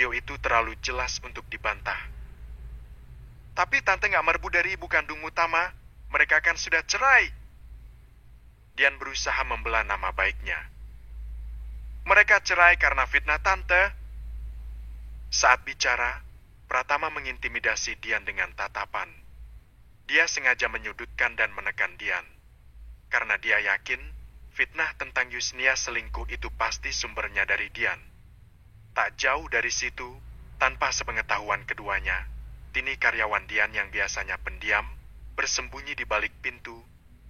video itu terlalu jelas untuk dibantah. Tapi tante nggak merebut dari ibu kandungmu, Tama. Mereka kan sudah cerai. Dian berusaha membela nama baiknya. Mereka cerai karena fitnah tante. Saat bicara, Pratama mengintimidasi Dian dengan tatapan. Dia sengaja menyudutkan dan menekan Dian. Karena dia yakin fitnah tentang Yusnia selingkuh itu pasti sumbernya dari Dian. Tak jauh dari situ, tanpa sepengetahuan keduanya, Tini karyawan Dian yang biasanya pendiam, bersembunyi di balik pintu,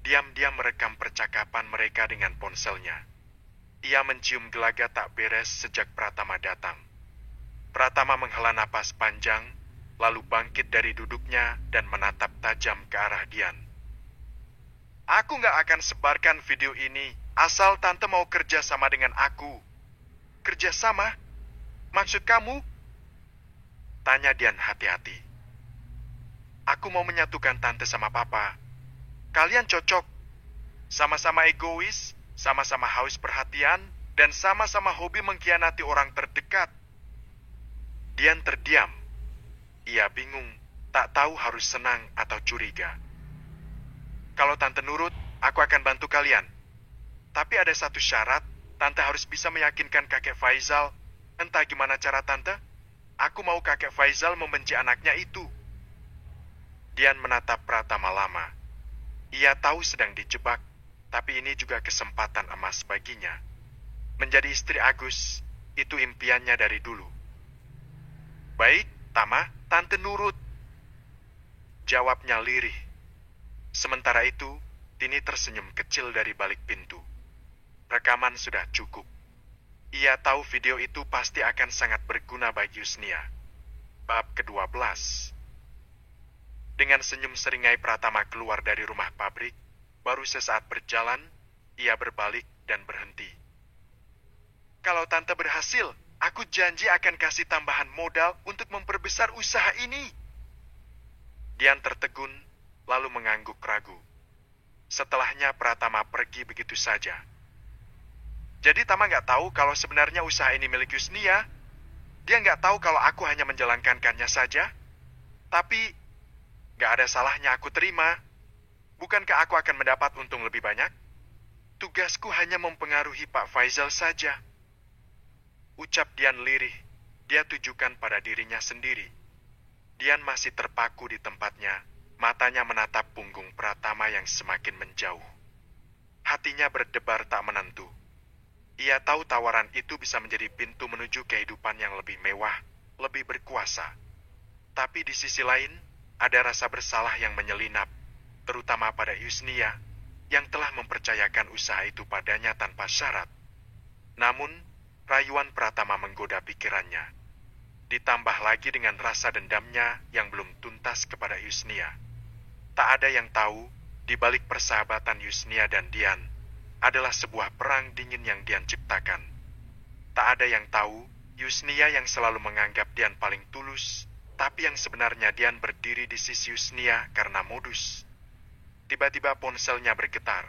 diam-diam merekam percakapan mereka dengan ponselnya. Ia mencium gelagat tak beres sejak Pratama datang. Pratama menghela napas panjang, lalu bangkit dari duduknya dan menatap tajam ke arah Dian. Aku nggak akan sebarkan video ini, asal tante mau kerja sama dengan aku. Kerja sama? Maksud kamu? Tanya Dian hati-hati. Aku mau menyatukan tante sama papa. Kalian cocok. Sama-sama egois, sama-sama haus perhatian, dan sama-sama hobi mengkhianati orang terdekat. Dian terdiam. Ia bingung, tak tahu harus senang atau curiga. Kalau tante nurut, aku akan bantu kalian. Tapi ada satu syarat, tante harus bisa meyakinkan kakek Faizal. Entah gimana cara tante, aku mau kakek Faizal membenci anaknya itu. Dian menatap Pratama lama. Ia tahu sedang dijebak, tapi ini juga kesempatan emas baginya. Menjadi istri Agus, itu impiannya dari dulu. Baik, Tama, tante nurut. Jawabnya lirih. Sementara itu, Tini tersenyum kecil dari balik pintu. Rekaman sudah cukup. Ia tahu video itu pasti akan sangat berguna bagi Yusnia. Bab ke-12. Dengan senyum seringai Pratama keluar dari rumah pabrik. Baru sesaat berjalan, ia berbalik dan berhenti. Kalau tante berhasil, aku janji akan kasih tambahan modal untuk memperbesar usaha ini. Dian tertegun, lalu mengangguk ragu. Setelahnya Pratama pergi begitu saja. Jadi Tama nggak tahu kalau sebenarnya usaha ini milik Yusnia. Dia nggak tahu kalau aku hanya menjalankannya saja. Tapi nggak ada salahnya aku terima. Bukankah aku akan mendapat untung lebih banyak? Tugasku hanya mempengaruhi Pak Faizal saja. Ucap Dian lirih. Dia tujukan pada dirinya sendiri. Dian masih terpaku di tempatnya. Matanya menatap punggung Pratama yang semakin menjauh. Hatinya berdebar tak menentu. Ia tahu tawaran itu bisa menjadi pintu menuju kehidupan yang lebih mewah, lebih berkuasa. Tapi di sisi lain, ada rasa bersalah yang menyelinap, terutama pada Yusnia, yang telah mempercayakan usaha itu padanya tanpa syarat. Namun, rayuan Pratama menggoda pikirannya. Ditambah lagi dengan rasa dendamnya yang belum tuntas kepada Yusnia. Tak ada yang tahu, di balik persahabatan Yusnia dan Dian, adalah sebuah perang dingin yang Dian ciptakan. Tak ada yang tahu, Yusnia yang selalu menganggap Dian paling tulus, tapi yang sebenarnya Dian berdiri di sisi Yusnia karena modus. Tiba-tiba ponselnya bergetar.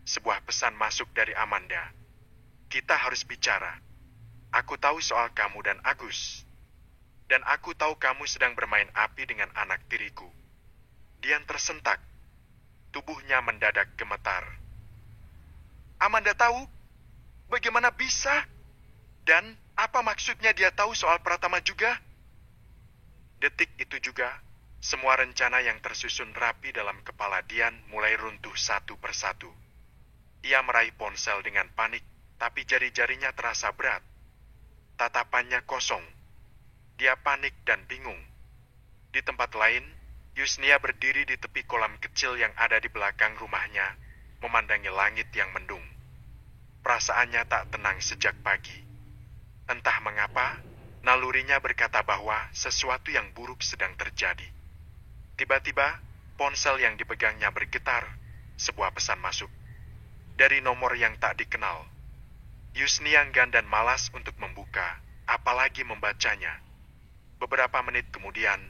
Sebuah pesan masuk dari Amanda. Kita harus bicara. Aku tahu soal kamu dan Agus. Dan aku tahu kamu sedang bermain api dengan anak tiriku. Dian tersentak. Tubuhnya mendadak gemetar. Amanda tahu? Bagaimana bisa? Dan apa maksudnya dia tahu soal Pratama juga? Detik itu juga, semua rencana yang tersusun rapi dalam kepala Dian mulai runtuh satu persatu. Ia meraih ponsel dengan panik, tapi jari-jarinya terasa berat. Tatapannya kosong. Dia panik dan bingung. Di tempat lain, Yusnia berdiri di tepi kolam kecil yang ada di belakang rumahnya, memandangi langit yang mendung. Perasaannya tak tenang sejak pagi. Entah mengapa, nalurinya berkata bahwa sesuatu yang buruk sedang terjadi. Tiba-tiba, ponsel yang dipegangnya bergetar. Sebuah pesan masuk. Dari nomor yang tak dikenal. Yusnia enggan dan malas untuk membuka, apalagi membacanya. Beberapa menit kemudian,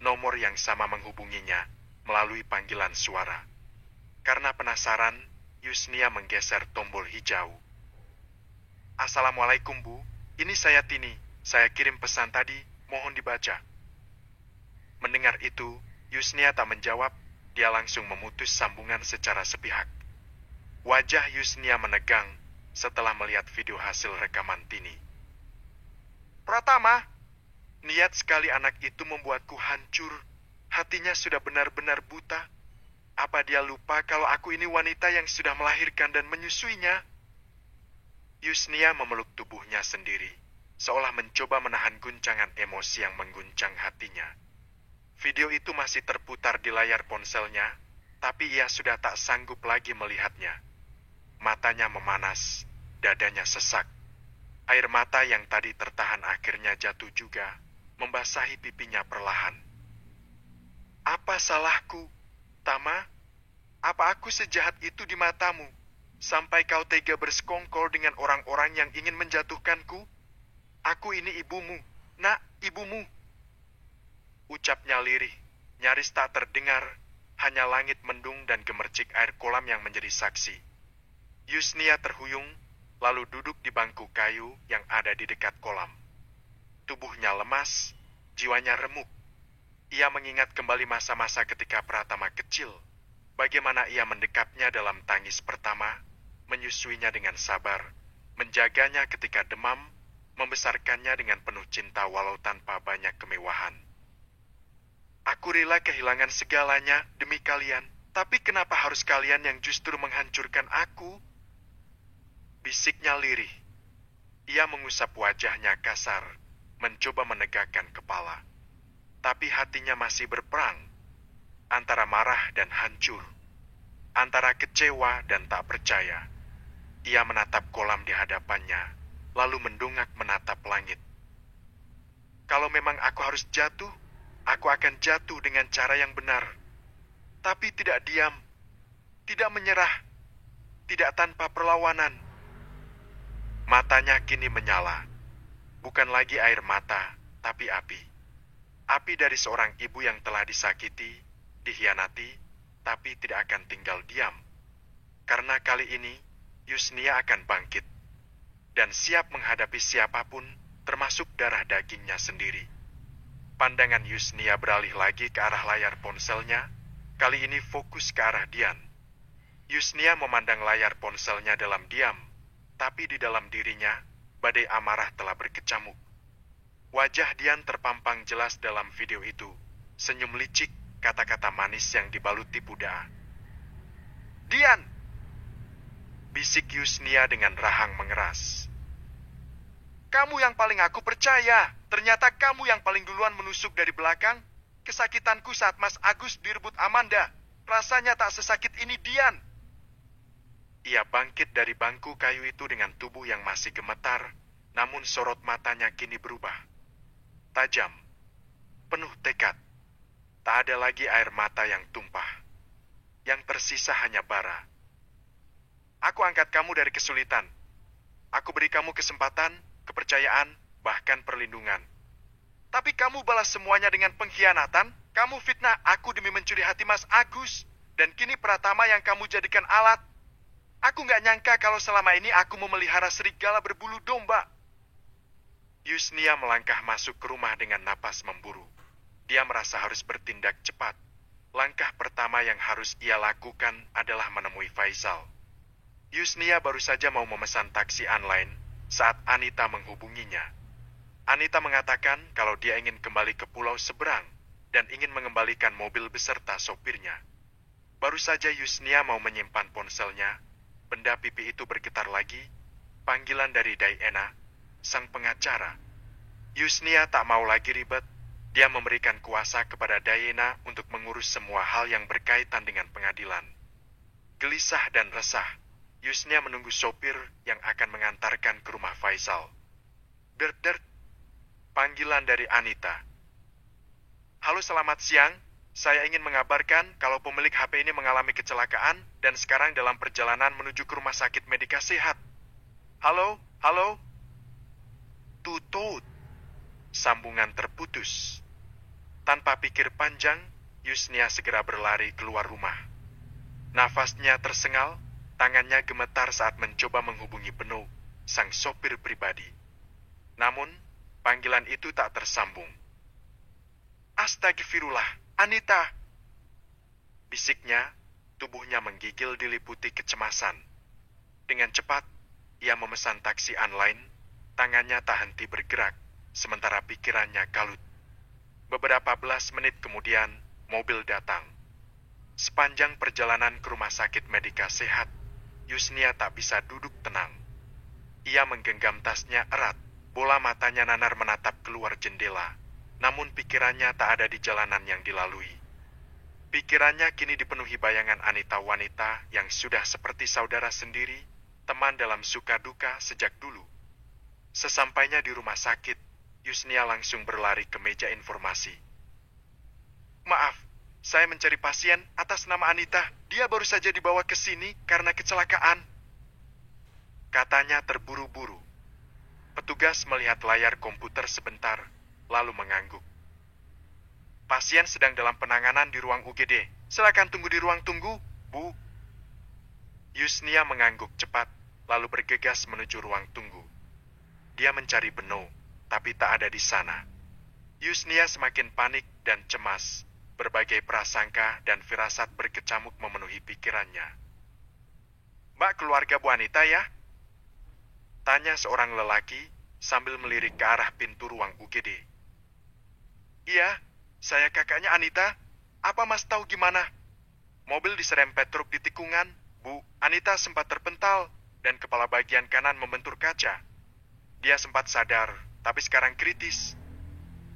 nomor yang sama menghubunginya melalui panggilan suara. Karena penasaran, Yusnia menggeser tombol hijau. Assalamualaikum, Bu. Ini saya Tini. Saya kirim pesan tadi, mohon dibaca." Mendengar itu, Yusnia tak menjawab, dia langsung memutus sambungan secara sepihak. Wajah Yusnia menegang setelah melihat video hasil rekaman Tini. "Pratama, niat sekali anak itu membuatku hancur. Hatinya sudah benar-benar buta. Apa dia lupa kalau aku ini wanita yang sudah melahirkan dan menyusuinya?" Yusnia memeluk tubuhnya sendiri, seolah mencoba menahan guncangan emosi yang mengguncang hatinya. Video itu masih terputar di layar ponselnya, tapi ia sudah tak sanggup lagi melihatnya. Matanya memanas, dadanya sesak. Air mata yang tadi tertahan akhirnya jatuh juga, membasahi pipinya perlahan. "Apa salahku, Tama? Apa aku sejahat itu di matamu, sampai kau tega bersekongkol dengan orang-orang yang ingin menjatuhkanku? Aku ini ibumu, nak, ibumu." Ucapnya lirih, nyaris tak terdengar, hanya langit mendung dan gemercik air kolam yang menjadi saksi. Yusnia terhuyung, lalu duduk di bangku kayu yang ada di dekat kolam. Tubuhnya lemas, jiwanya remuk. Ia mengingat kembali masa-masa ketika Pratama kecil, bagaimana ia mendekapnya dalam tangis pertama, menyusuinya dengan sabar, menjaganya ketika demam, membesarkannya dengan penuh cinta walau tanpa banyak kemewahan. "Aku rela kehilangan segalanya demi kalian, tapi kenapa harus kalian yang justru menghancurkan aku?" Bisiknya lirih. Ia mengusap wajahnya kasar, mencoba menegakkan kepala. Tapi hatinya masih berperang, antara marah dan hancur, antara kecewa dan tak percaya. Ia menatap kolam di hadapannya, lalu mendongak menatap langit. "Kalau memang aku harus jatuh, aku akan jatuh dengan cara yang benar. Tapi tidak diam, tidak menyerah, tidak tanpa perlawanan." Matanya kini menyala. Bukan lagi air mata, tapi api. Api dari seorang ibu yang telah disakiti, dikhianati, tapi tidak akan tinggal diam. Karena kali ini, Yusnia akan bangkit. Dan siap menghadapi siapapun, termasuk darah dagingnya sendiri. Pandangan Yusnia beralih lagi ke arah layar ponselnya, kali ini fokus ke arah Dian. Yusnia memandang layar ponselnya dalam diam, tapi di dalam dirinya, badai amarah telah berkecamuk. Wajah Dian terpampang jelas dalam video itu, senyum licik, kata-kata manis yang dibaluti budaya. "Dian!" bisik Yusnia dengan rahang mengeras. "Kamu yang paling aku percaya, ternyata kamu yang paling duluan menusuk dari belakang. Kesakitanku saat Mas Agus direbut Amanda, rasanya tak sesakit ini, Dian." Ia bangkit dari bangku kayu itu dengan tubuh yang masih gemetar, namun sorot matanya kini berubah. Tajam, penuh tekad. Tak ada lagi air mata yang tumpah. Yang tersisa hanya bara. "Aku angkat kamu dari kesulitan. Aku beri kamu kesempatan, kepercayaan, bahkan perlindungan. Tapi kamu balas semuanya dengan pengkhianatan. Kamu fitnah aku demi mencuri hati Mas Agus. Dan kini Pratama yang kamu jadikan alat. Aku gak nyangka kalau selama ini aku memelihara serigala berbulu domba." Yusnia melangkah masuk ke rumah dengan napas memburu. Dia merasa harus bertindak cepat. Langkah pertama yang harus ia lakukan adalah menemui Faisal. Yusnia baru saja mau memesan taksi online saat Anita menghubunginya. Anita mengatakan kalau dia ingin kembali ke pulau seberang dan ingin mengembalikan mobil beserta sopirnya. Baru saja Yusnia mau menyimpan ponselnya, benda pipi itu bergetar lagi, panggilan dari Diana, sang pengacara. Yusnia tak mau lagi ribet, dia memberikan kuasa kepada Diana untuk mengurus semua hal yang berkaitan dengan pengadilan. Gelisah dan resah, Yusnia menunggu sopir yang akan mengantarkan ke rumah Faisal. Dert, panggilan dari Anita. "Halo, selamat siang. Saya ingin mengabarkan kalau pemilik HP ini mengalami kecelakaan dan sekarang dalam perjalanan menuju ke rumah sakit Medika Sehat." Halo? Tutut. Sambungan terputus. Tanpa pikir panjang, Yusnia segera berlari keluar rumah. Nafasnya tersengal, tangannya gemetar saat mencoba menghubungi Beno, sang sopir pribadi. Namun, Panggilan itu tak tersambung. Astagfirullah, Anita! Bisiknya, tubuhnya menggigil diliputi kecemasan. Dengan cepat, ia memesan taksi online, tangannya tak henti bergerak, sementara pikirannya kalut. Beberapa belas menit kemudian, mobil datang. Sepanjang perjalanan ke rumah sakit Medika Sehat, Yusnia tak bisa duduk tenang. Ia menggenggam tasnya erat, bola matanya nanar menatap keluar jendela, namun pikirannya tak ada di jalanan yang dilalui. Pikirannya kini dipenuhi bayangan Anita, wanita yang sudah seperti saudara sendiri, teman dalam suka duka sejak dulu. Sesampainya di rumah sakit, Yusnia langsung berlari ke meja informasi. Maaf, saya mencari pasien atas nama Anita. Dia baru saja dibawa ke sini karena kecelakaan. Katanya terburu-buru. Petugas melihat layar komputer sebentar, lalu mengangguk. Pasien sedang dalam penanganan di ruang UGD. Silakan tunggu di ruang tunggu, Bu. Yusnia mengangguk cepat, lalu bergegas menuju ruang tunggu. Dia mencari Beno, tapi tak ada di sana. Yusnia semakin panik dan cemas. Berbagai prasangka dan firasat berkecamuk memenuhi pikirannya. Mbak keluarga Bu Anita ya? Tanya seorang lelaki sambil melirik ke arah pintu ruang UGD. Iya, saya kakaknya Anita. Apa Mas tahu gimana? Mobil diserempet truk di tikungan, Bu. Anita sempat terpental dan kepala bagian kanan membentur kaca. Dia sempat sadar, tapi sekarang kritis.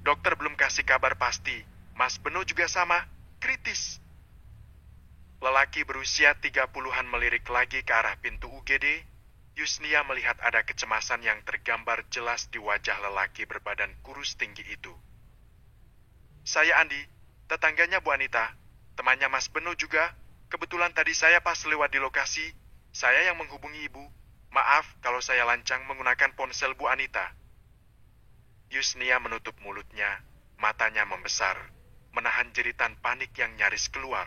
Dokter belum kasih kabar pasti. Mas Beno juga sama, kritis. Lelaki berusia 30-an melirik lagi ke arah pintu UGD. Yusnia melihat ada kecemasan yang tergambar jelas di wajah lelaki berbadan kurus tinggi itu. Saya Andi, tetangganya Bu Anita, temannya Mas Beno juga. Kebetulan tadi saya pas lewat di lokasi, saya yang menghubungi Ibu. Maaf kalau saya lancang menggunakan ponsel Bu Anita. Yusnia menutup mulutnya, matanya membesar, menahan jeritan panik yang nyaris keluar.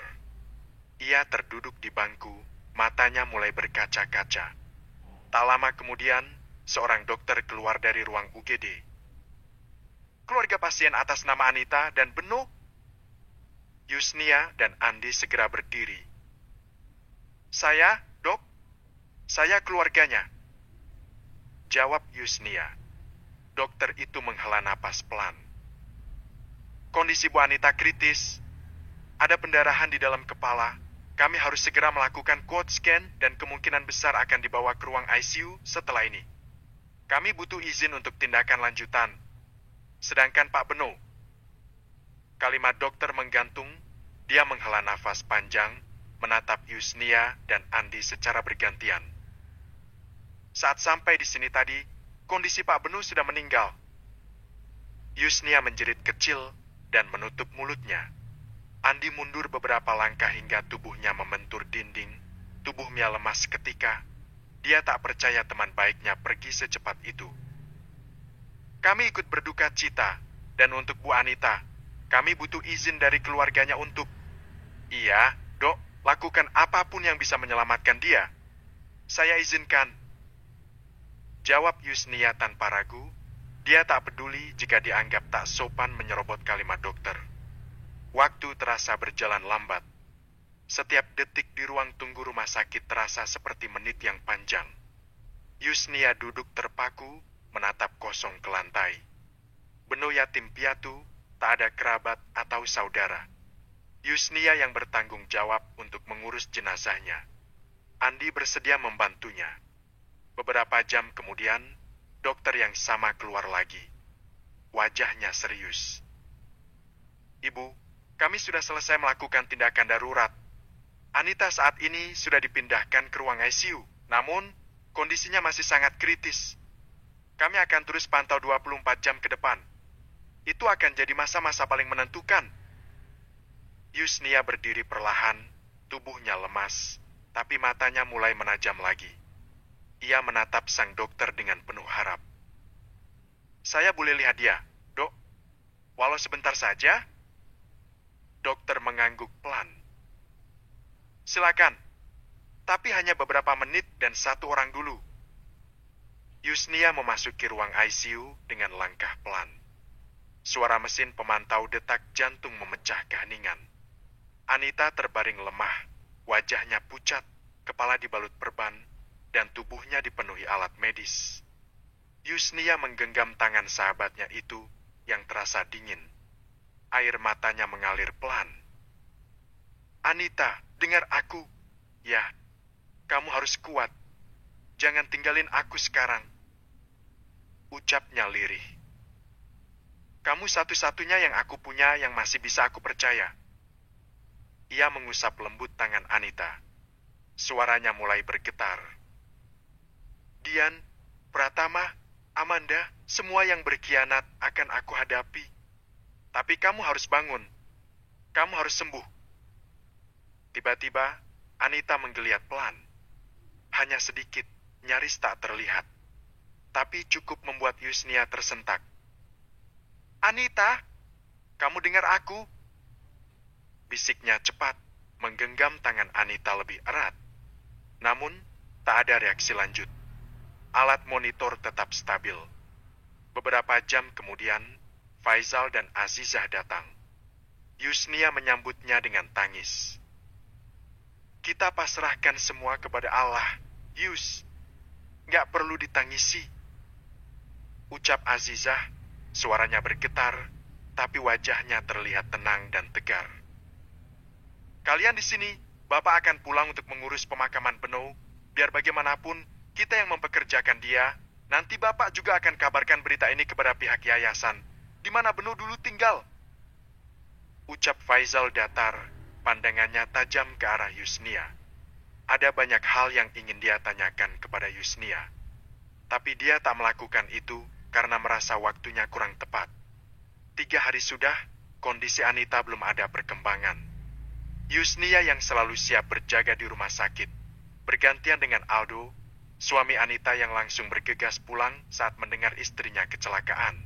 Ia terduduk di bangku, matanya mulai berkaca-kaca. Tak lama kemudian, seorang dokter keluar dari ruang UGD. Keluarga pasien atas nama Anita dan Beno? Yusnia dan Andi segera berdiri. Saya, Dok. Saya keluarganya. Jawab Yusnia. Dokter itu menghela napas pelan. Kondisi Bu Anita kritis. Ada pendarahan di dalam kepala. Kami harus segera melakukan quad scan dan kemungkinan besar akan dibawa ke ruang ICU setelah ini. Kami butuh izin untuk tindakan lanjutan. Sedangkan Pak Beno. Kalimat dokter menggantung. Dia menghela nafas panjang, menatap Yusnia dan Andi secara bergantian. Saat sampai di sini tadi, kondisi Pak Beno sudah meninggal. Yusnia menjerit kecil dan menutup mulutnya. Andi mundur beberapa langkah hingga tubuhnya membentur dinding. Tubuhnya lemas seketika. Dia tak percaya teman baiknya pergi secepat itu. Kami ikut berduka cita, dan untuk Bu Anita, kami butuh izin dari keluarganya untuk... Iya, Dok, lakukan apapun yang bisa menyelamatkan dia. Saya izinkan. Jawab Yusnia tanpa ragu. Dia tak peduli jika dianggap tak sopan menyerobot kalimat dokter. Waktu terasa berjalan lambat. Setiap detik di ruang tunggu rumah sakit terasa seperti menit yang panjang. Yusnia duduk terpaku, menatap kosong ke lantai. Beno yatim piatu, tak ada kerabat atau saudara. Yusnia yang bertanggung jawab untuk mengurus jenazahnya. Andi bersedia membantunya. Beberapa jam kemudian, dokter yang sama keluar lagi. Wajahnya serius. Ibu, kami sudah selesai melakukan tindakan darurat. Anita saat ini sudah dipindahkan ke ruang ICU, namun kondisinya masih sangat kritis. Kami akan terus pantau 24 jam ke depan. Itu akan jadi masa-masa paling menentukan. Yusnia berdiri perlahan, tubuhnya lemas, tapi matanya mulai menajam lagi. Ia menatap sang dokter dengan penuh harap. Saya boleh lihat dia, Dok? Walau sebentar saja? Dokter mengangguk pelan. Silakan, tapi hanya beberapa menit dan satu orang dulu. Yusnia memasuki ruang ICU dengan langkah pelan. Suara mesin pemantau detak jantung memecah keheningan. Anita terbaring lemah, wajahnya pucat, kepala dibalut perban, dan tubuhnya dipenuhi alat medis. Yusnia menggenggam tangan sahabatnya itu yang terasa dingin. Air matanya mengalir pelan. Anita, dengar aku. Ya, kamu harus kuat. Jangan tinggalin aku sekarang. Ucapnya lirih. Kamu satu-satunya yang aku punya yang masih bisa aku percaya. Ia mengusap lembut tangan Anita. Suaranya mulai bergetar. Dian, Pratama, Amanda, semua yang berkhianat akan aku hadapi. Tapi kamu harus bangun. Kamu harus sembuh. Tiba-tiba, Anita menggeliat pelan. Hanya sedikit, nyaris tak terlihat. Tapi cukup membuat Yusnia tersentak. Anita, kamu dengar aku? Bisiknya cepat, menggenggam tangan Anita lebih erat. Namun, tak ada reaksi lanjut. Alat monitor tetap stabil. Beberapa jam kemudian, Faizal dan Azizah datang. Yusnia menyambutnya dengan tangis. Kita pasrahkan semua kepada Allah, Yus. Gak perlu ditangisi. Ucap Azizah, suaranya bergetar, tapi wajahnya terlihat tenang dan tegar. Kalian di sini, Bapak akan pulang untuk mengurus pemakaman Beno. Biar bagaimanapun, kita yang mempekerjakan dia. Nanti Bapak juga akan kabarkan berita ini kepada pihak yayasan, di mana Beno dulu tinggal. Ucap Faizal datar, pandangannya tajam ke arah Yusnia. Ada banyak hal yang ingin dia tanyakan kepada Yusnia. Tapi dia tak melakukan itu karena merasa waktunya kurang tepat. 3 hari sudah, kondisi Anita belum ada perkembangan. Yusnia yang selalu siap berjaga di rumah sakit, bergantian dengan Aldo, suami Anita yang langsung bergegas pulang saat mendengar istrinya kecelakaan.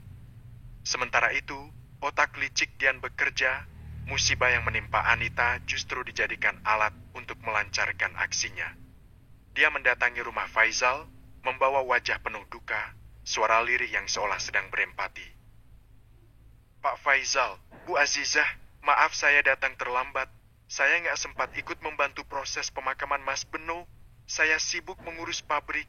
Sementara itu, otak licik Dian bekerja, musibah yang menimpa Anita justru dijadikan alat untuk melancarkan aksinya. Dia mendatangi rumah Faizal, membawa wajah penuh duka, suara lirih yang seolah sedang berempati. Pak Faizal, Bu Azizah, maaf saya datang terlambat. Saya nggak sempat ikut membantu proses pemakaman Mas Beno. Saya sibuk mengurus pabrik.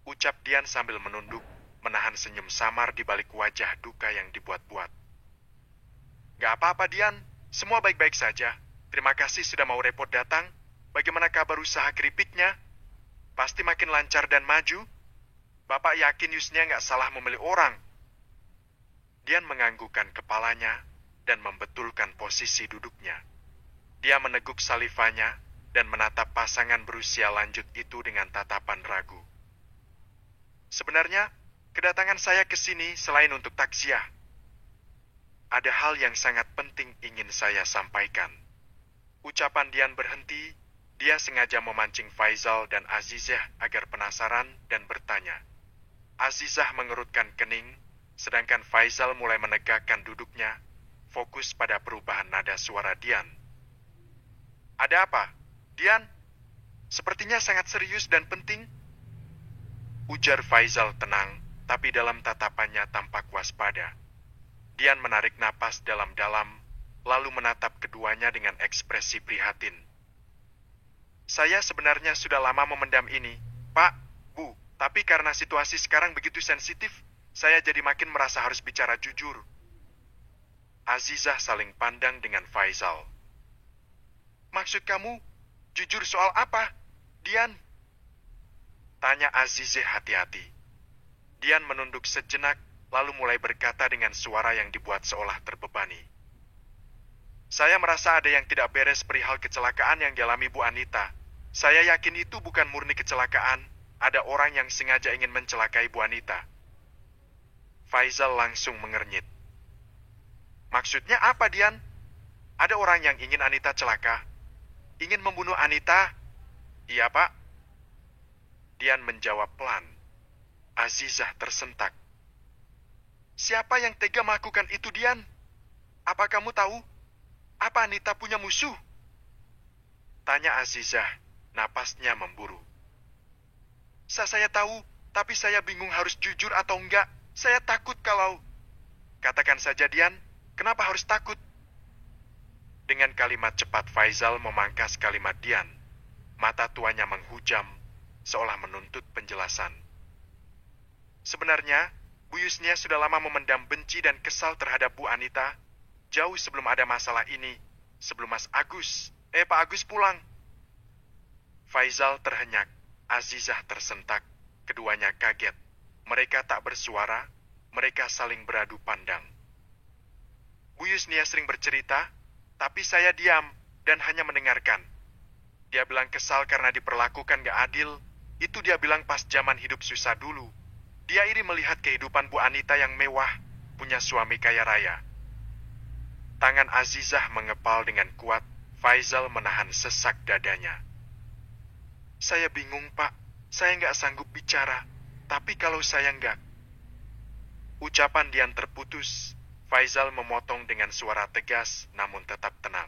Ucap Dian sambil menunduk, menahan senyum samar di balik wajah duka yang dibuat-buat. Gak apa-apa Dian, semua baik-baik saja. Terima kasih sudah mau repot datang. Bagaimana kabar usaha keripiknya? Pasti makin lancar dan maju. Bapak yakin Yusnia nggak salah memilih orang. Dian menganggukkan kepalanya dan membetulkan posisi duduknya. Dia meneguk salivanya dan menatap pasangan berusia lanjut itu dengan tatapan ragu. Sebenarnya, kedatangan saya ke sini selain untuk takziah. Ada hal yang sangat penting ingin saya sampaikan. Ucapan Dian berhenti, dia sengaja memancing Faizal dan Azizah agar penasaran dan bertanya. Azizah mengerutkan kening, sedangkan Faizal mulai menegakkan duduknya, fokus pada perubahan nada suara Dian. Ada apa? Dian, sepertinya sangat serius dan penting. Ujar Faizal tenang, tapi dalam tatapannya tampak waspada. Dian menarik napas dalam-dalam, lalu menatap keduanya dengan ekspresi prihatin. Saya sebenarnya sudah lama memendam ini, Pak, Bu, tapi karena situasi sekarang begitu sensitif, saya jadi makin merasa harus bicara jujur. Azizah saling pandang dengan Faizal. Maksud kamu, jujur soal apa, Dian? Tanya Azizah hati-hati. Dian menunduk sejenak, lalu mulai berkata dengan suara yang dibuat seolah terbebani. Saya merasa ada yang tidak beres perihal kecelakaan yang dialami Bu Anita. Saya yakin itu bukan murni kecelakaan. Ada orang yang sengaja ingin mencelakai Bu Anita. Faizal langsung mengernyit. Maksudnya apa, Dian? Ada orang yang ingin Anita celaka? Ingin membunuh Anita? Iya, Pak. Dian menjawab pelan. Azizah tersentak. Siapa yang tega melakukan itu, Dian? Apa kamu tahu? Apa Anita punya musuh? Tanya Azizah, napasnya memburu. Saya tahu, Tapi saya bingung harus jujur atau enggak. Saya takut kalau... Katakan saja, Dian, kenapa harus takut? Dengan kalimat cepat Faizal memangkas kalimat Dian. Mata tuanya menghujam, seolah menuntut penjelasan. Sebenarnya, Bu Yusnia sudah lama memendam benci dan kesal terhadap Bu Anita, jauh sebelum ada masalah ini, sebelum Pak Agus pulang. Faizal terhenyak, Azizah tersentak, keduanya kaget. Mereka tak bersuara, mereka saling beradu pandang. Bu Yusnia sering bercerita, tapi saya diam dan hanya mendengarkan. Dia bilang kesal karena diperlakukan gak adil, itu dia bilang pas zaman hidup susah dulu. Dia iri melihat kehidupan Bu Anita yang mewah, punya suami kaya raya. Tangan Azizah mengepal dengan kuat, Faizal menahan sesak dadanya. Saya bingung, Pak. Saya nggak sanggup bicara. Tapi kalau saya nggak... Ucapan Dian terputus. Faizal memotong dengan suara tegas, namun tetap tenang.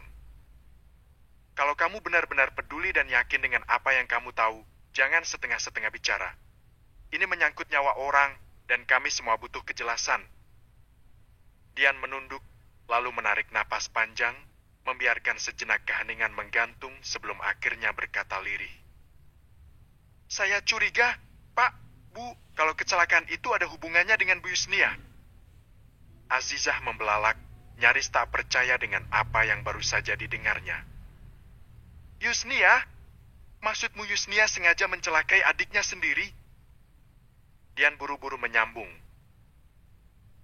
Kalau kamu benar-benar peduli dan yakin dengan apa yang kamu tahu, jangan setengah-setengah bicara. Ini menyangkut nyawa orang, dan kami semua butuh kejelasan. Dian menunduk, lalu menarik napas panjang, membiarkan sejenak keheningan menggantung sebelum akhirnya berkata lirih. Saya curiga, Pak, Bu, kalau kecelakaan itu ada hubungannya dengan Bu Yusnia. Azizah membelalak, nyaris tak percaya dengan apa yang baru saja didengarnya. Yusnia? Maksudmu Yusnia sengaja mencelakai adiknya sendiri? Dian buru-buru menyambung.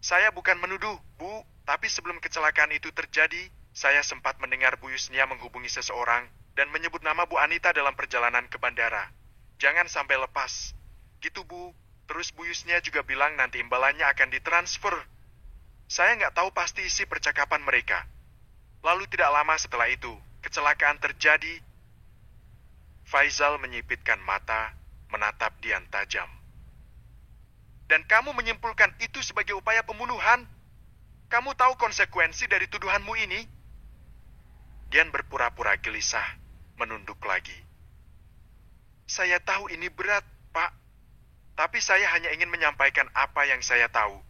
Saya bukan menuduh, Bu, tapi sebelum kecelakaan itu terjadi, saya sempat mendengar Bu Yusnia menghubungi seseorang dan menyebut nama Bu Anita dalam perjalanan ke bandara. Jangan sampai lepas. Gitu, Bu. Terus Bu Yusnia juga bilang nanti imbalannya akan ditransfer. Saya nggak tahu pasti isi percakapan mereka. Lalu tidak lama setelah itu, kecelakaan terjadi. Faizal menyipitkan mata, menatap Dian tajam. Dan kamu menyimpulkan itu sebagai upaya pembunuhan? Kamu tahu konsekuensi dari tuduhanmu ini? Dian berpura-pura gelisah, menunduk lagi. Saya tahu ini berat, Pak. Tapi saya hanya ingin menyampaikan apa yang saya tahu.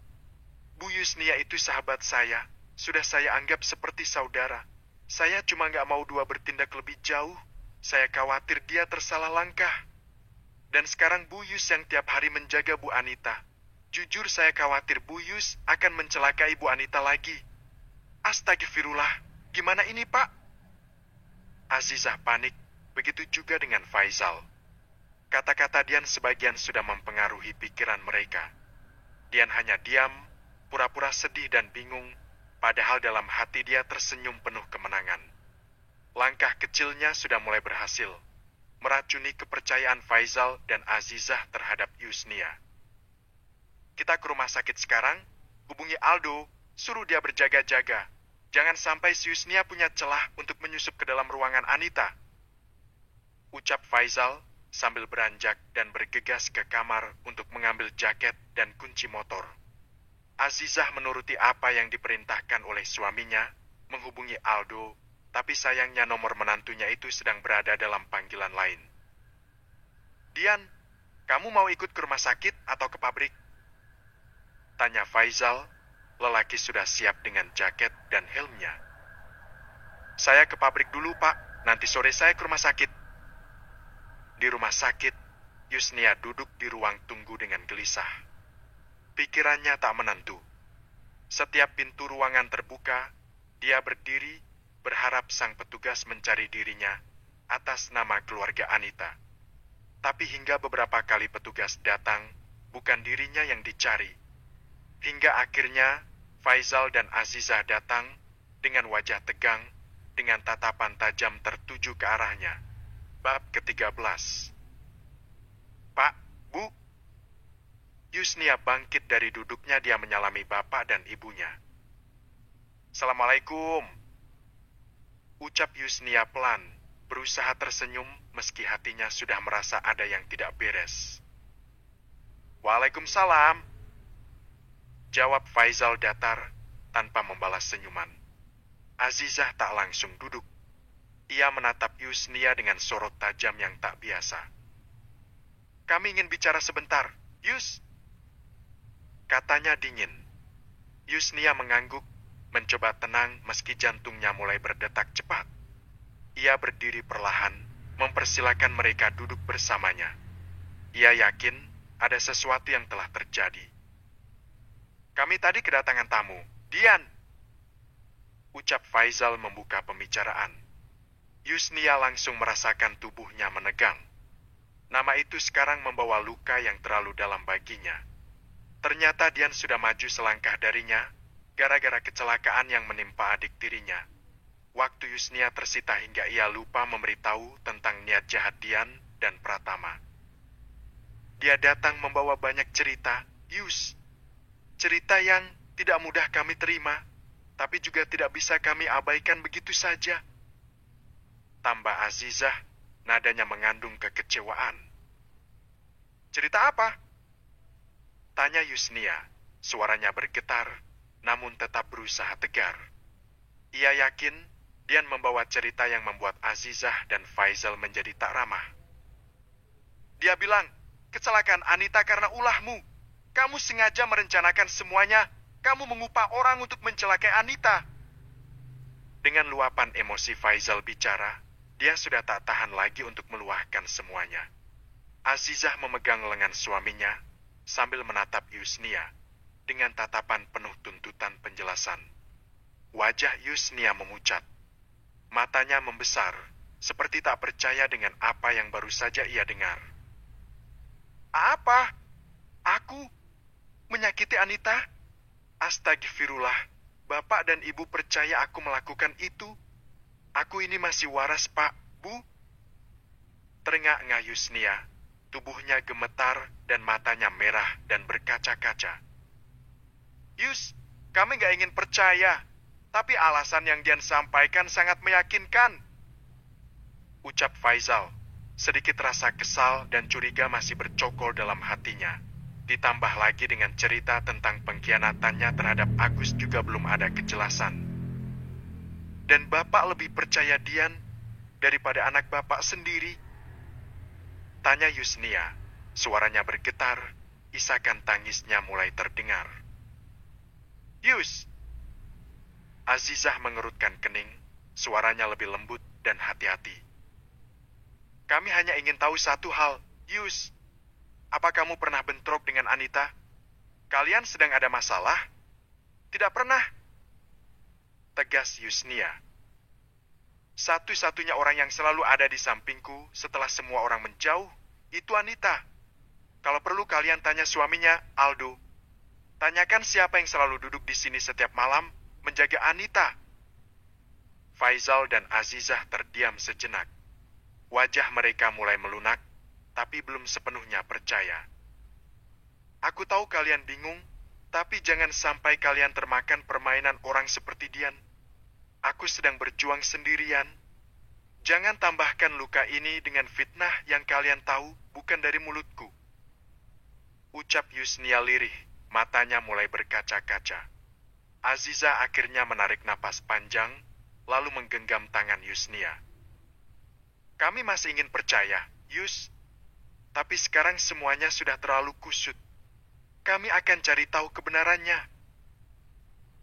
Bu Yusnia itu sahabat saya. Sudah saya anggap seperti saudara. Saya cuma nggak mau dua bertindak lebih jauh. Saya khawatir dia tersalah langkah. Dan sekarang Bu Yus yang tiap hari menjaga Bu Anita. Jujur saya khawatir Bu Yus akan mencelakai Bu Anita lagi. Astagfirullah, gimana ini, Pak? Azizah panik, begitu juga dengan Faizal. Kata-kata Dian sebagian sudah mempengaruhi pikiran mereka. Dian hanya diam, pura-pura sedih dan bingung, padahal dalam hati dia tersenyum penuh kemenangan. Langkah kecilnya sudah mulai berhasil, meracuni kepercayaan Faizal dan Azizah terhadap Yusnia. Kita ke rumah sakit sekarang, hubungi Aldo, suruh dia berjaga-jaga. Jangan sampai si Yusnia punya celah untuk menyusup ke dalam ruangan Anita. Ucap Faizal sambil beranjak dan bergegas ke kamar untuk mengambil jaket dan kunci motor. Azizah menuruti apa yang diperintahkan oleh suaminya, menghubungi Aldo, tapi sayangnya nomor menantunya itu sedang berada dalam panggilan lain. Dian, kamu mau ikut ke rumah sakit atau ke pabrik? Tanya Faizal, lelaki sudah siap dengan jaket dan helmnya. Saya ke pabrik dulu, Pak. Nanti sore saya ke rumah sakit. Di rumah sakit, Yusnia duduk di ruang tunggu dengan gelisah. Pikirannya tak menentu. Setiap pintu ruangan terbuka, dia berdiri, berharap sang petugas mencari dirinya atas nama keluarga Anita. Tapi hingga beberapa kali petugas datang, bukan dirinya yang dicari. Hingga akhirnya, Faizal dan Azizah datang dengan wajah tegang, dengan tatapan tajam tertuju ke arahnya. Bab ke-13. Pak, Bu. Yusnia bangkit dari duduknya, dia menyalami bapak dan ibunya. Assalamualaikum. Ucap Yusnia pelan, berusaha tersenyum meski hatinya sudah merasa ada yang tidak beres. Waalaikumsalam. Jawab Faizal datar tanpa membalas senyuman. Azizah tak langsung duduk. Ia menatap Yusnia dengan sorot tajam yang tak biasa. Kami ingin bicara sebentar. Yus, katanya dingin. Yusnia mengangguk, mencoba tenang meski jantungnya mulai berdetak cepat. Ia berdiri perlahan, mempersilakan mereka duduk bersamanya. Ia yakin ada sesuatu yang telah terjadi. Kami tadi kedatangan tamu. Dian! Ucap Faizal membuka pembicaraan. Yusnia langsung merasakan tubuhnya menegang. Nama itu sekarang membawa luka yang terlalu dalam baginya. Ternyata Dian sudah maju selangkah darinya, gara-gara kecelakaan yang menimpa adik tirinya. Waktu Yusnia tersita hingga ia lupa memberitahu tentang niat jahat Dian dan Pratama. Dia datang membawa banyak cerita, Yus. Cerita yang tidak mudah kami terima, tapi juga tidak bisa kami abaikan begitu saja. Tambah Azizah, nadanya mengandung kekecewaan. Cerita apa? Tanya Yusnia, suaranya bergetar, namun tetap berusaha tegar. Ia yakin Dian membawa cerita yang membuat Azizah dan Faizal menjadi tak ramah. Dia bilang, kecelakaan Anita karena ulahmu. Kamu sengaja merencanakan semuanya. Kamu mengupah orang untuk mencelakai Anita. Dengan luapan emosi Faizal bicara, dia sudah tak tahan lagi untuk meluahkan semuanya. Azizah memegang lengan suaminya sambil menatap Yusnia dengan tatapan penuh tuntutan penjelasan. Wajah Yusnia memucat. Matanya membesar, seperti tak percaya dengan apa yang baru saja ia dengar. Apa? Aku menyakiti Anita? Astagfirullah, Bapak dan Ibu percaya aku melakukan itu? Aku ini masih waras, Pak, Bu? Terengah-engah Yusnia, tubuhnya gemetar dan matanya merah dan berkaca-kaca. Yus, kami gak ingin percaya, tapi alasan yang Dian sampaikan sangat meyakinkan. Ucap Faizal, sedikit rasa kesal dan curiga masih bercokol dalam hatinya. Ditambah lagi dengan cerita tentang pengkhianatannya terhadap Agus juga belum ada kejelasan. Dan Bapak lebih percaya Dian daripada anak Bapak sendiri? Tanya Yusnia, suaranya bergetar, isakan tangisnya mulai terdengar. Yus! Azizah mengerutkan kening, suaranya lebih lembut dan hati-hati. Kami hanya ingin tahu satu hal, Yus. Apa kamu pernah bentrok dengan Anita? Kalian sedang ada masalah? Tidak pernah. Tegas Yusnia. Satu-satunya orang yang selalu ada di sampingku setelah semua orang menjauh, itu Anita. Kalau perlu kalian tanya suaminya, Aldo. Tanyakan siapa yang selalu duduk di sini setiap malam, menjaga Anita. Faizal dan Azizah terdiam sejenak. Wajah mereka mulai melunak, tapi belum sepenuhnya percaya. Aku tahu kalian bingung, tapi jangan sampai kalian termakan permainan orang seperti Dian. Aku sedang berjuang sendirian. Jangan tambahkan luka ini dengan fitnah yang kalian tahu bukan dari mulutku. Ucap Yusnia lirih, matanya mulai berkaca-kaca. Aziza akhirnya menarik napas panjang, lalu menggenggam tangan Yusnia. Kami masih ingin percaya, Yus. Tapi sekarang semuanya sudah terlalu kusut. Kami akan cari tahu kebenarannya.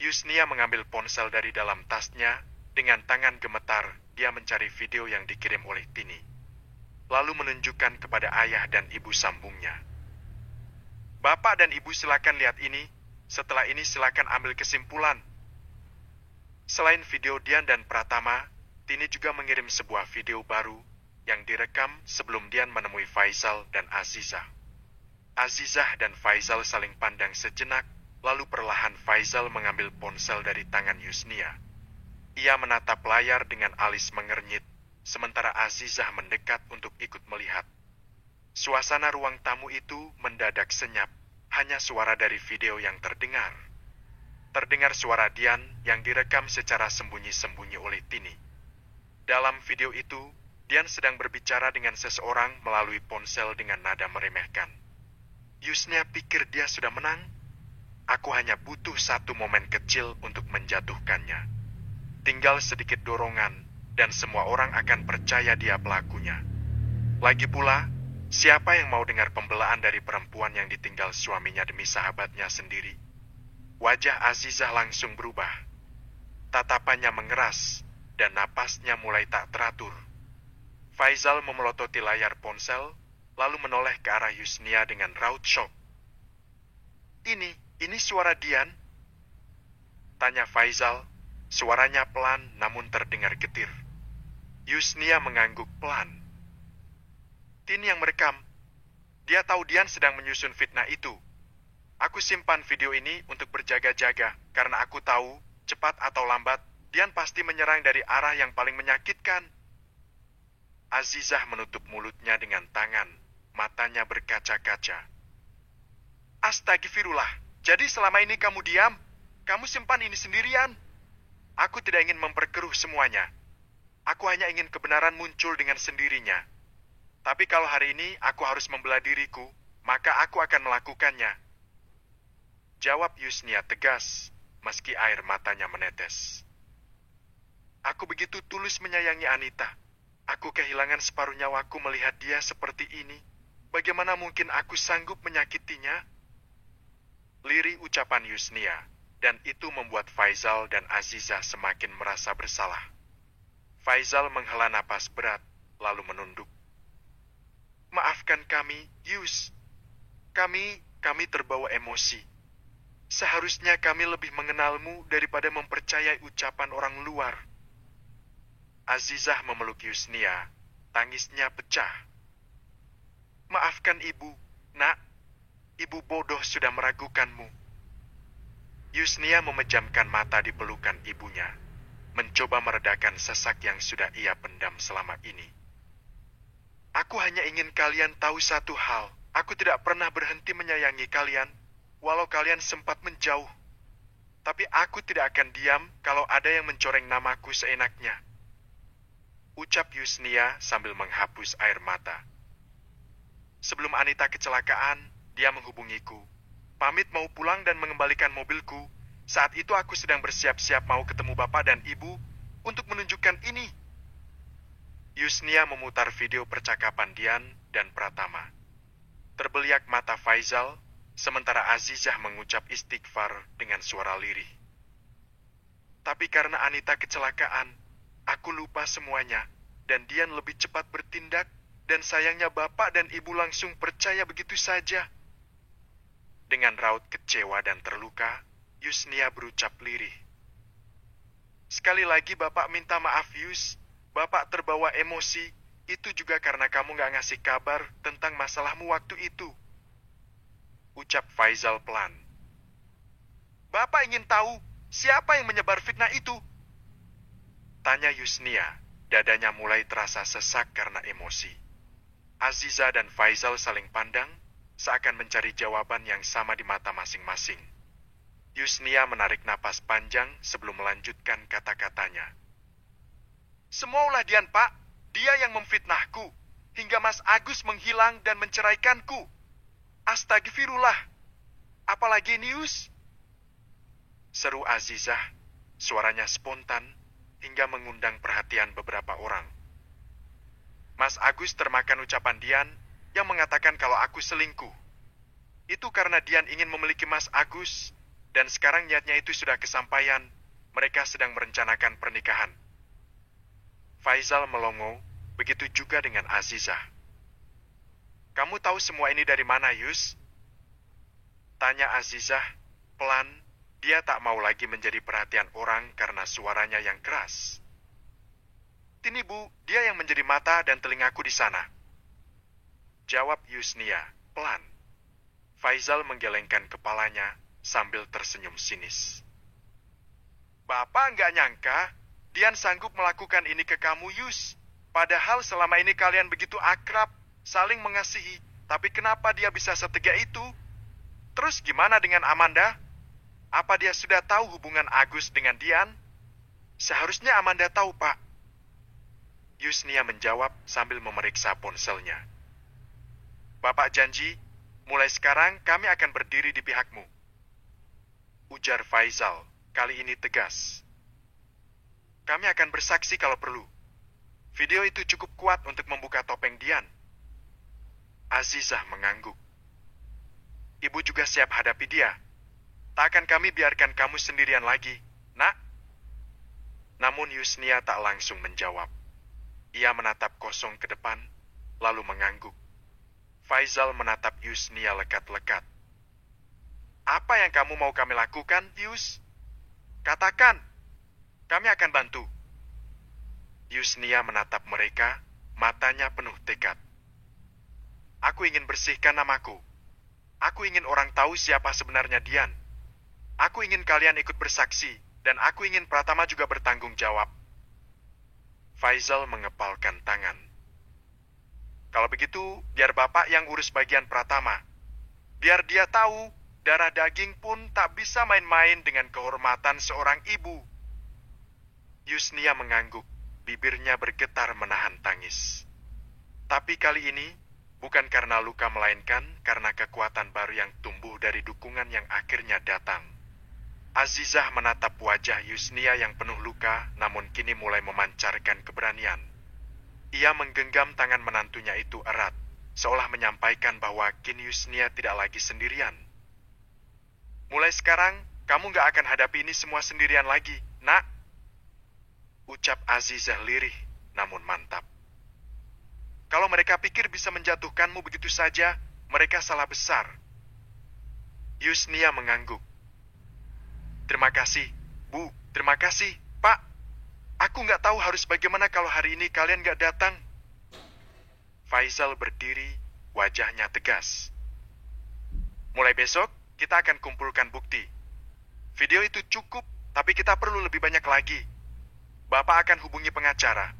Yusnia mengambil ponsel dari dalam tasnya. Dengan tangan gemetar, dia mencari video yang dikirim oleh Tini. Lalu menunjukkan kepada ayah dan ibu sambungnya. Bapak dan ibu silakan lihat ini. Setelah ini silakan ambil kesimpulan. Selain video Dian dan Pratama, Tini juga mengirim sebuah video baru yang direkam sebelum Dian menemui Faizal dan Azizah. Azizah dan Faizal saling pandang sejenak, lalu perlahan Faizal mengambil ponsel dari tangan Yusnia. Ia menatap layar dengan alis mengernyit, sementara Azizah mendekat untuk ikut melihat. Suasana ruang tamu itu mendadak senyap, hanya suara dari video yang terdengar. Terdengar suara Dian yang direkam secara sembunyi-sembunyi oleh Tini. Dalam video itu, Dian sedang berbicara dengan seseorang melalui ponsel dengan nada meremehkan. Yusnia pikir dia sudah menang. Aku hanya butuh satu momen kecil untuk menjatuhkannya. Tinggal sedikit dorongan, dan semua orang akan percaya dia pelakunya. Lagi pula, Siapa yang mau dengar pembelaan dari perempuan yang ditinggal suaminya demi sahabatnya sendiri? Wajah Azizah langsung berubah. Tatapannya mengeras dan napasnya mulai tak teratur. Faizal memelototi layar ponsel, lalu menoleh ke arah Yusnia dengan raut syok. Ini suara Dian? Tanya Faizal, suaranya pelan namun terdengar getir. Yusnia mengangguk pelan. Tini yang merekam. Dia tahu Dian sedang menyusun fitnah itu. Aku simpan video ini untuk berjaga-jaga, karena aku tahu, cepat atau lambat, Dian pasti menyerang dari arah yang paling menyakitkan. Azizah menutup mulutnya dengan tangan, matanya berkaca-kaca. Astagfirullah, jadi selama ini kamu diam? Kamu simpan ini sendirian? Aku tidak ingin memperkeruh semuanya. Aku hanya ingin kebenaran muncul dengan sendirinya. Tapi kalau hari ini aku harus membela diriku, maka aku akan melakukannya. Jawab Yusnia tegas, meski air matanya menetes. Aku begitu tulus menyayangi Anita. Aku kehilangan separuh nyawaku melihat dia seperti ini. Bagaimana mungkin aku sanggup menyakitinya? Lirih ucapan Yusnia, dan itu membuat Faizal dan Azizah semakin merasa bersalah. Faizal menghela napas berat, lalu menunduk. Maafkan kami, Yus. Kami terbawa emosi. Seharusnya kami lebih mengenalmu daripada mempercayai ucapan orang luar. Azizah memeluk Yusnia, tangisnya pecah. Maafkan ibu, nak. Ibu bodoh sudah meragukanmu. Yusnia memejamkan mata di pelukan ibunya, mencoba meredakan sesak yang sudah ia pendam selama ini. Aku hanya ingin kalian tahu satu hal. Aku tidak pernah berhenti menyayangi kalian, walau kalian sempat menjauh. Tapi aku tidak akan diam kalau ada yang mencoreng namaku seenaknya. Ucap Yusnia sambil menghapus air mata. Sebelum Anita kecelakaan, dia menghubungiku. Pamit mau pulang dan mengembalikan mobilku. Saat itu aku sedang bersiap-siap mau ketemu bapak dan ibu untuk menunjukkan ini. Yusnia memutar video percakapan Dian dan Pratama. Terbeliak mata Faizal, sementara Azizah mengucap istighfar dengan suara lirih. Tapi karena Anita kecelakaan, aku lupa semuanya, dan Dian lebih cepat bertindak, dan sayangnya bapak dan ibu langsung percaya begitu saja. Dengan raut kecewa dan terluka, Yusnia berucap lirih. Sekali lagi bapak minta maaf, Yus. Bapak terbawa emosi, itu juga karena kamu gak ngasih kabar tentang masalahmu waktu itu. Ucap Faizal pelan. Bapak ingin tahu siapa yang menyebar fitnah itu? Tanya Yusnia, dadanya mulai terasa sesak karena emosi. Aziza dan Faizal saling pandang, seakan mencari jawaban yang sama di mata masing-masing. Yusnia menarik napas panjang sebelum melanjutkan kata-katanya. Semua ulah Dian, Pak. Dia yang memfitnahku, hingga Mas Agus menghilang dan menceraikanku. Astagfirullah. Apalagi ini, Yus? Seru Azizah, suaranya spontan, hingga mengundang perhatian beberapa orang. Mas Agus termakan ucapan Dian yang mengatakan kalau aku selingkuh. Itu karena Dian ingin memiliki Mas Agus, dan sekarang niatnya itu sudah kesampaian. Mereka sedang merencanakan pernikahan. Faizal melongo, begitu juga dengan Azizah. Kamu tahu semua ini dari mana, Yus? Tanya Azizah, pelan. Dia tak mau lagi menjadi perhatian orang karena suaranya yang keras. Tini Bu, dia yang menjadi mata dan telingaku di sana. Jawab Yusnia, pelan. Faizal menggelengkan kepalanya sambil tersenyum sinis. Bapak nggak nyangka Dian sanggup melakukan ini ke kamu, Yus. Padahal selama ini kalian begitu akrab, saling mengasihi. Tapi kenapa dia bisa setega itu? Terus gimana dengan Amanda? Apa dia sudah tahu hubungan Agus dengan Dian? Seharusnya Amanda tahu, Pak. Yusnia menjawab sambil memeriksa ponselnya. Bapak janji, mulai sekarang kami akan berdiri di pihakmu. Ujar Faizal, kali ini tegas. Kami akan bersaksi kalau perlu. Video itu cukup kuat untuk membuka topeng Dian. Azizah mengangguk. Ibu juga siap hadapi dia. Tak akan kami biarkan kamu sendirian lagi, nak. Namun Yusnia tak langsung menjawab. Ia menatap kosong ke depan, lalu mengangguk. Faizal menatap Yusnia lekat-lekat. Apa yang kamu mau kami lakukan, Yus? Katakan, kami akan bantu. Yusnia menatap mereka, matanya penuh tekad. Aku ingin bersihkan namaku. Aku ingin orang tahu siapa sebenarnya Dian. Aku ingin kalian ikut bersaksi, dan aku ingin Pratama juga bertanggung jawab. Faizal mengepalkan tangan. Kalau begitu, biar Bapak yang urus bagian Pratama. Biar dia tahu, darah daging pun tak bisa main-main dengan kehormatan seorang ibu. Yusnia mengangguk, bibirnya bergetar menahan tangis. Tapi kali ini, bukan karena luka melainkan karena kekuatan baru yang tumbuh dari dukungan yang akhirnya datang. Azizah menatap wajah Yusnia yang penuh luka, namun kini mulai memancarkan keberanian. Ia menggenggam tangan menantunya itu erat, seolah menyampaikan bahwa kini Yusnia tidak lagi sendirian. Mulai sekarang, kamu gak akan hadapi ini semua sendirian lagi, nak. Ucap Azizah lirih, namun mantap. Kalau mereka pikir bisa menjatuhkanmu begitu saja, mereka salah besar. Yusnia mengangguk. Terima kasih, Bu. Terima kasih, Pak. Aku nggak tahu harus bagaimana kalau hari ini kalian nggak datang. Faizal berdiri, wajahnya tegas. Mulai besok, kita akan kumpulkan bukti. Video itu cukup, tapi kita perlu lebih banyak lagi. Bapak akan hubungi pengacara.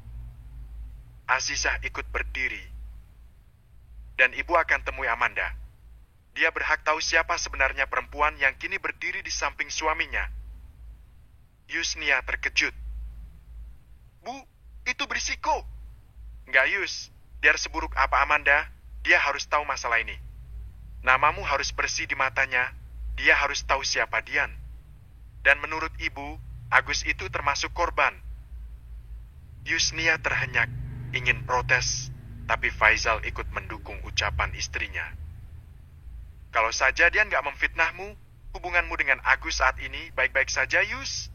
Azizah ikut berdiri. Dan ibu akan temui Amanda. Dia berhak tahu siapa sebenarnya perempuan yang kini berdiri di samping suaminya. Yusnia terkejut. Bu, itu berisiko. Enggak, Yus. Biar seburuk apa Amanda, dia harus tahu masalah ini. Namamu harus bersih di matanya. Dia harus tahu siapa Dian. Dan menurut ibu, Agus itu termasuk korban. Yusnia terhenyak, ingin protes, tapi Faizal ikut mendukung ucapan istrinya. Kalau saja dia nggak memfitnahmu, hubunganmu dengan Agus saat ini baik-baik saja, Yus.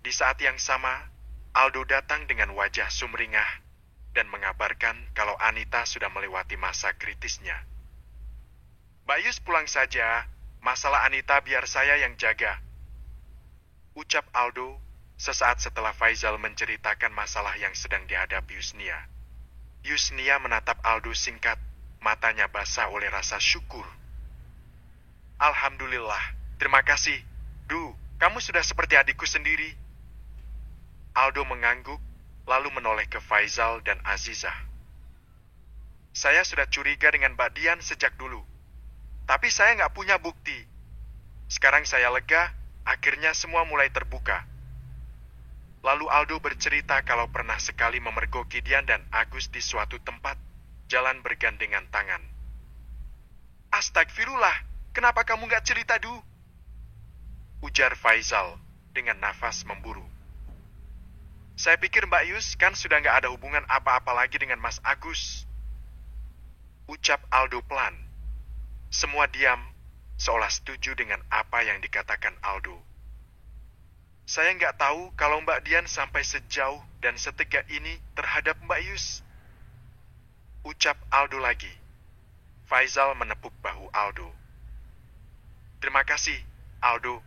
Di saat yang sama, Aldo datang dengan wajah sumringah dan mengabarkan kalau Anita sudah melewati masa kritisnya. Mbak Yus pulang saja, masalah Anita biar saya yang jaga. Ucap Aldo sesaat setelah Faizal menceritakan masalah yang sedang dihadapi Yusnia. Yusnia menatap Aldo singkat, matanya basah oleh rasa syukur. Alhamdulillah, terima kasih. Du, kamu sudah seperti adikku sendiri. Aldo mengangguk, lalu menoleh ke Faizal dan Azizah. Saya sudah curiga dengan Mbak Dian sejak dulu. Tapi saya nggak punya bukti. Sekarang saya lega, akhirnya semua mulai terbuka. Lalu Aldo bercerita kalau pernah sekali memergoki Dian dan Agus di suatu tempat, jalan bergandengan tangan. Astagfirullah, kenapa kamu nggak cerita, Du? Ujar Faizal dengan nafas memburu. Saya pikir Mbak Yus kan sudah nggak ada hubungan apa-apa lagi dengan Mas Agus. Ucap Aldo pelan. Semua diam, seolah setuju dengan apa yang dikatakan Aldo. Saya nggak tahu kalau Mbak Dian sampai sejauh dan setegak ini terhadap Mbak Yus. Ucap Aldo lagi. Faizal menepuk bahu Aldo. Terima kasih, Aldo.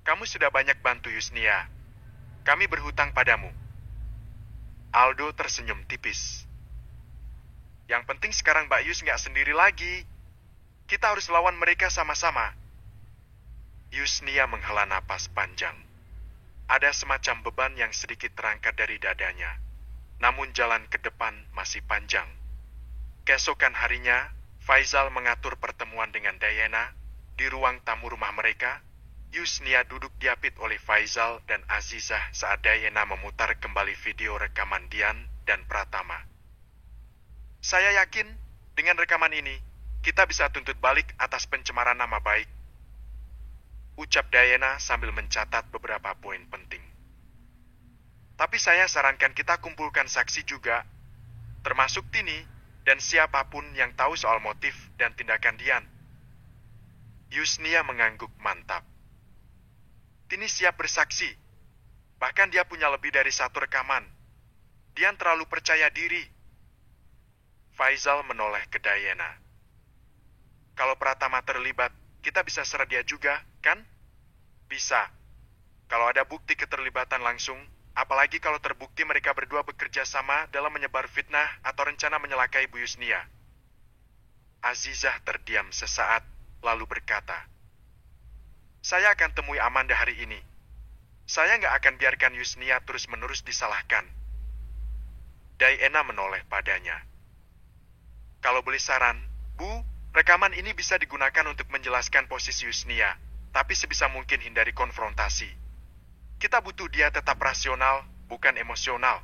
Kamu sudah banyak bantu Yusnia. Kami berhutang padamu. Aldo tersenyum tipis. Yang penting sekarang Mbak Yus nggak sendiri lagi. Kita harus lawan mereka sama-sama. Yusnia menghela napas panjang. Ada semacam beban yang sedikit terangkat dari dadanya. Namun jalan ke depan masih panjang. Keesokan harinya, Faizal mengatur pertemuan dengan Diana di ruang tamu rumah mereka. Yusnia duduk diapit oleh Faizal dan Azizah saat Diana memutar kembali video rekaman Dian dan Pratama. Saya yakin dengan rekaman ini, kita bisa tuntut balik atas pencemaran nama baik. Ucap Diana sambil mencatat beberapa poin penting. Tapi saya sarankan kita kumpulkan saksi juga, termasuk Tini, dan siapapun yang tahu soal motif dan tindakan Dian. Yusnia mengangguk mantap. Tini siap bersaksi. Bahkan dia punya lebih dari satu rekaman. Dian terlalu percaya diri. Faizal menoleh ke Dayana. Kalau Pratama terlibat, kita bisa serat dia juga, kan? Bisa. Kalau ada bukti keterlibatan langsung, apalagi kalau terbukti mereka berdua bekerja sama dalam menyebar fitnah atau rencana menyelakai Bu Yusnia. Azizah terdiam sesaat, lalu berkata, saya akan temui Amanda hari ini. Saya nggak akan biarkan Yusnia terus-menerus disalahkan. Dayana menoleh padanya. Kalau boleh saran, Bu, rekaman ini bisa digunakan untuk menjelaskan posisi Yusnia, tapi sebisa mungkin hindari konfrontasi. Kita butuh dia tetap rasional, bukan emosional.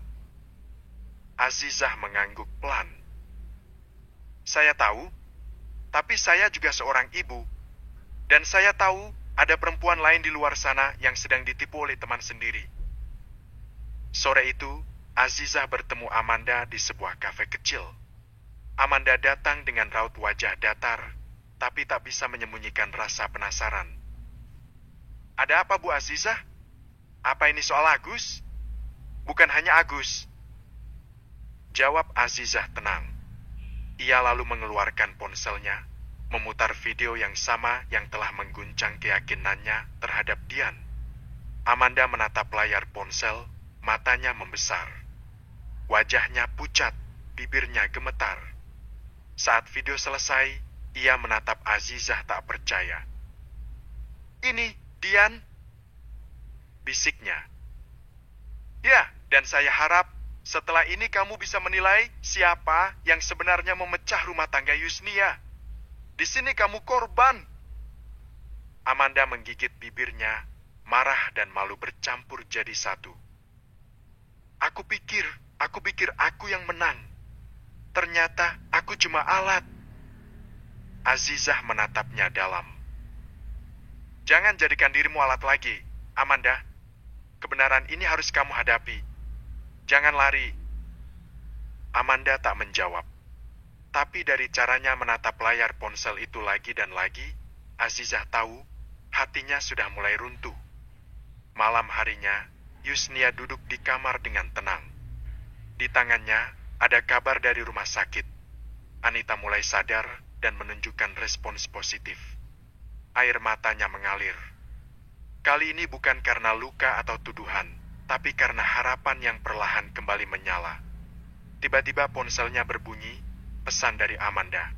Azizah mengangguk pelan. Saya tahu, tapi saya juga seorang ibu. Dan saya tahu ada perempuan lain di luar sana yang sedang ditipu oleh teman sendiri. Sore itu, Azizah bertemu Amanda di sebuah kafe kecil. Amanda datang dengan raut wajah datar, tapi tak bisa menyembunyikan rasa penasaran. Ada apa, Bu Azizah? Apa ini soal Agus? Bukan hanya Agus. Jawab Azizah tenang. Ia lalu mengeluarkan ponselnya, memutar video yang sama yang telah mengguncang keyakinannya terhadap Dian. Amanda menatap layar ponsel, matanya membesar. Wajahnya pucat, bibirnya gemetar. Saat video selesai, ia menatap Azizah tak percaya. Ini, Dian, bisiknya. Ya, dan saya harap setelah ini kamu bisa menilai siapa yang sebenarnya memecah rumah tangga Yusnia. Di sini kamu korban. Amanda menggigit bibirnya, marah dan malu bercampur jadi satu. Aku pikir aku yang menang. Ternyata aku cuma alat. Azizah menatapnya dalam. Jangan jadikan dirimu alat lagi, Amanda. Kebenaran ini harus kamu hadapi. Jangan lari. Amanda tak menjawab. Tapi dari caranya menatap layar ponsel itu lagi dan lagi, Azizah tahu hatinya sudah mulai runtuh. Malam harinya, Yusnia duduk di kamar dengan tenang. Di tangannya ada kabar dari rumah sakit. Anita mulai sadar dan menunjukkan respons positif. Air matanya mengalir. Kali ini bukan karena luka atau tuduhan, tapi karena harapan yang perlahan kembali menyala. Tiba-tiba ponselnya berbunyi, pesan dari Amanda.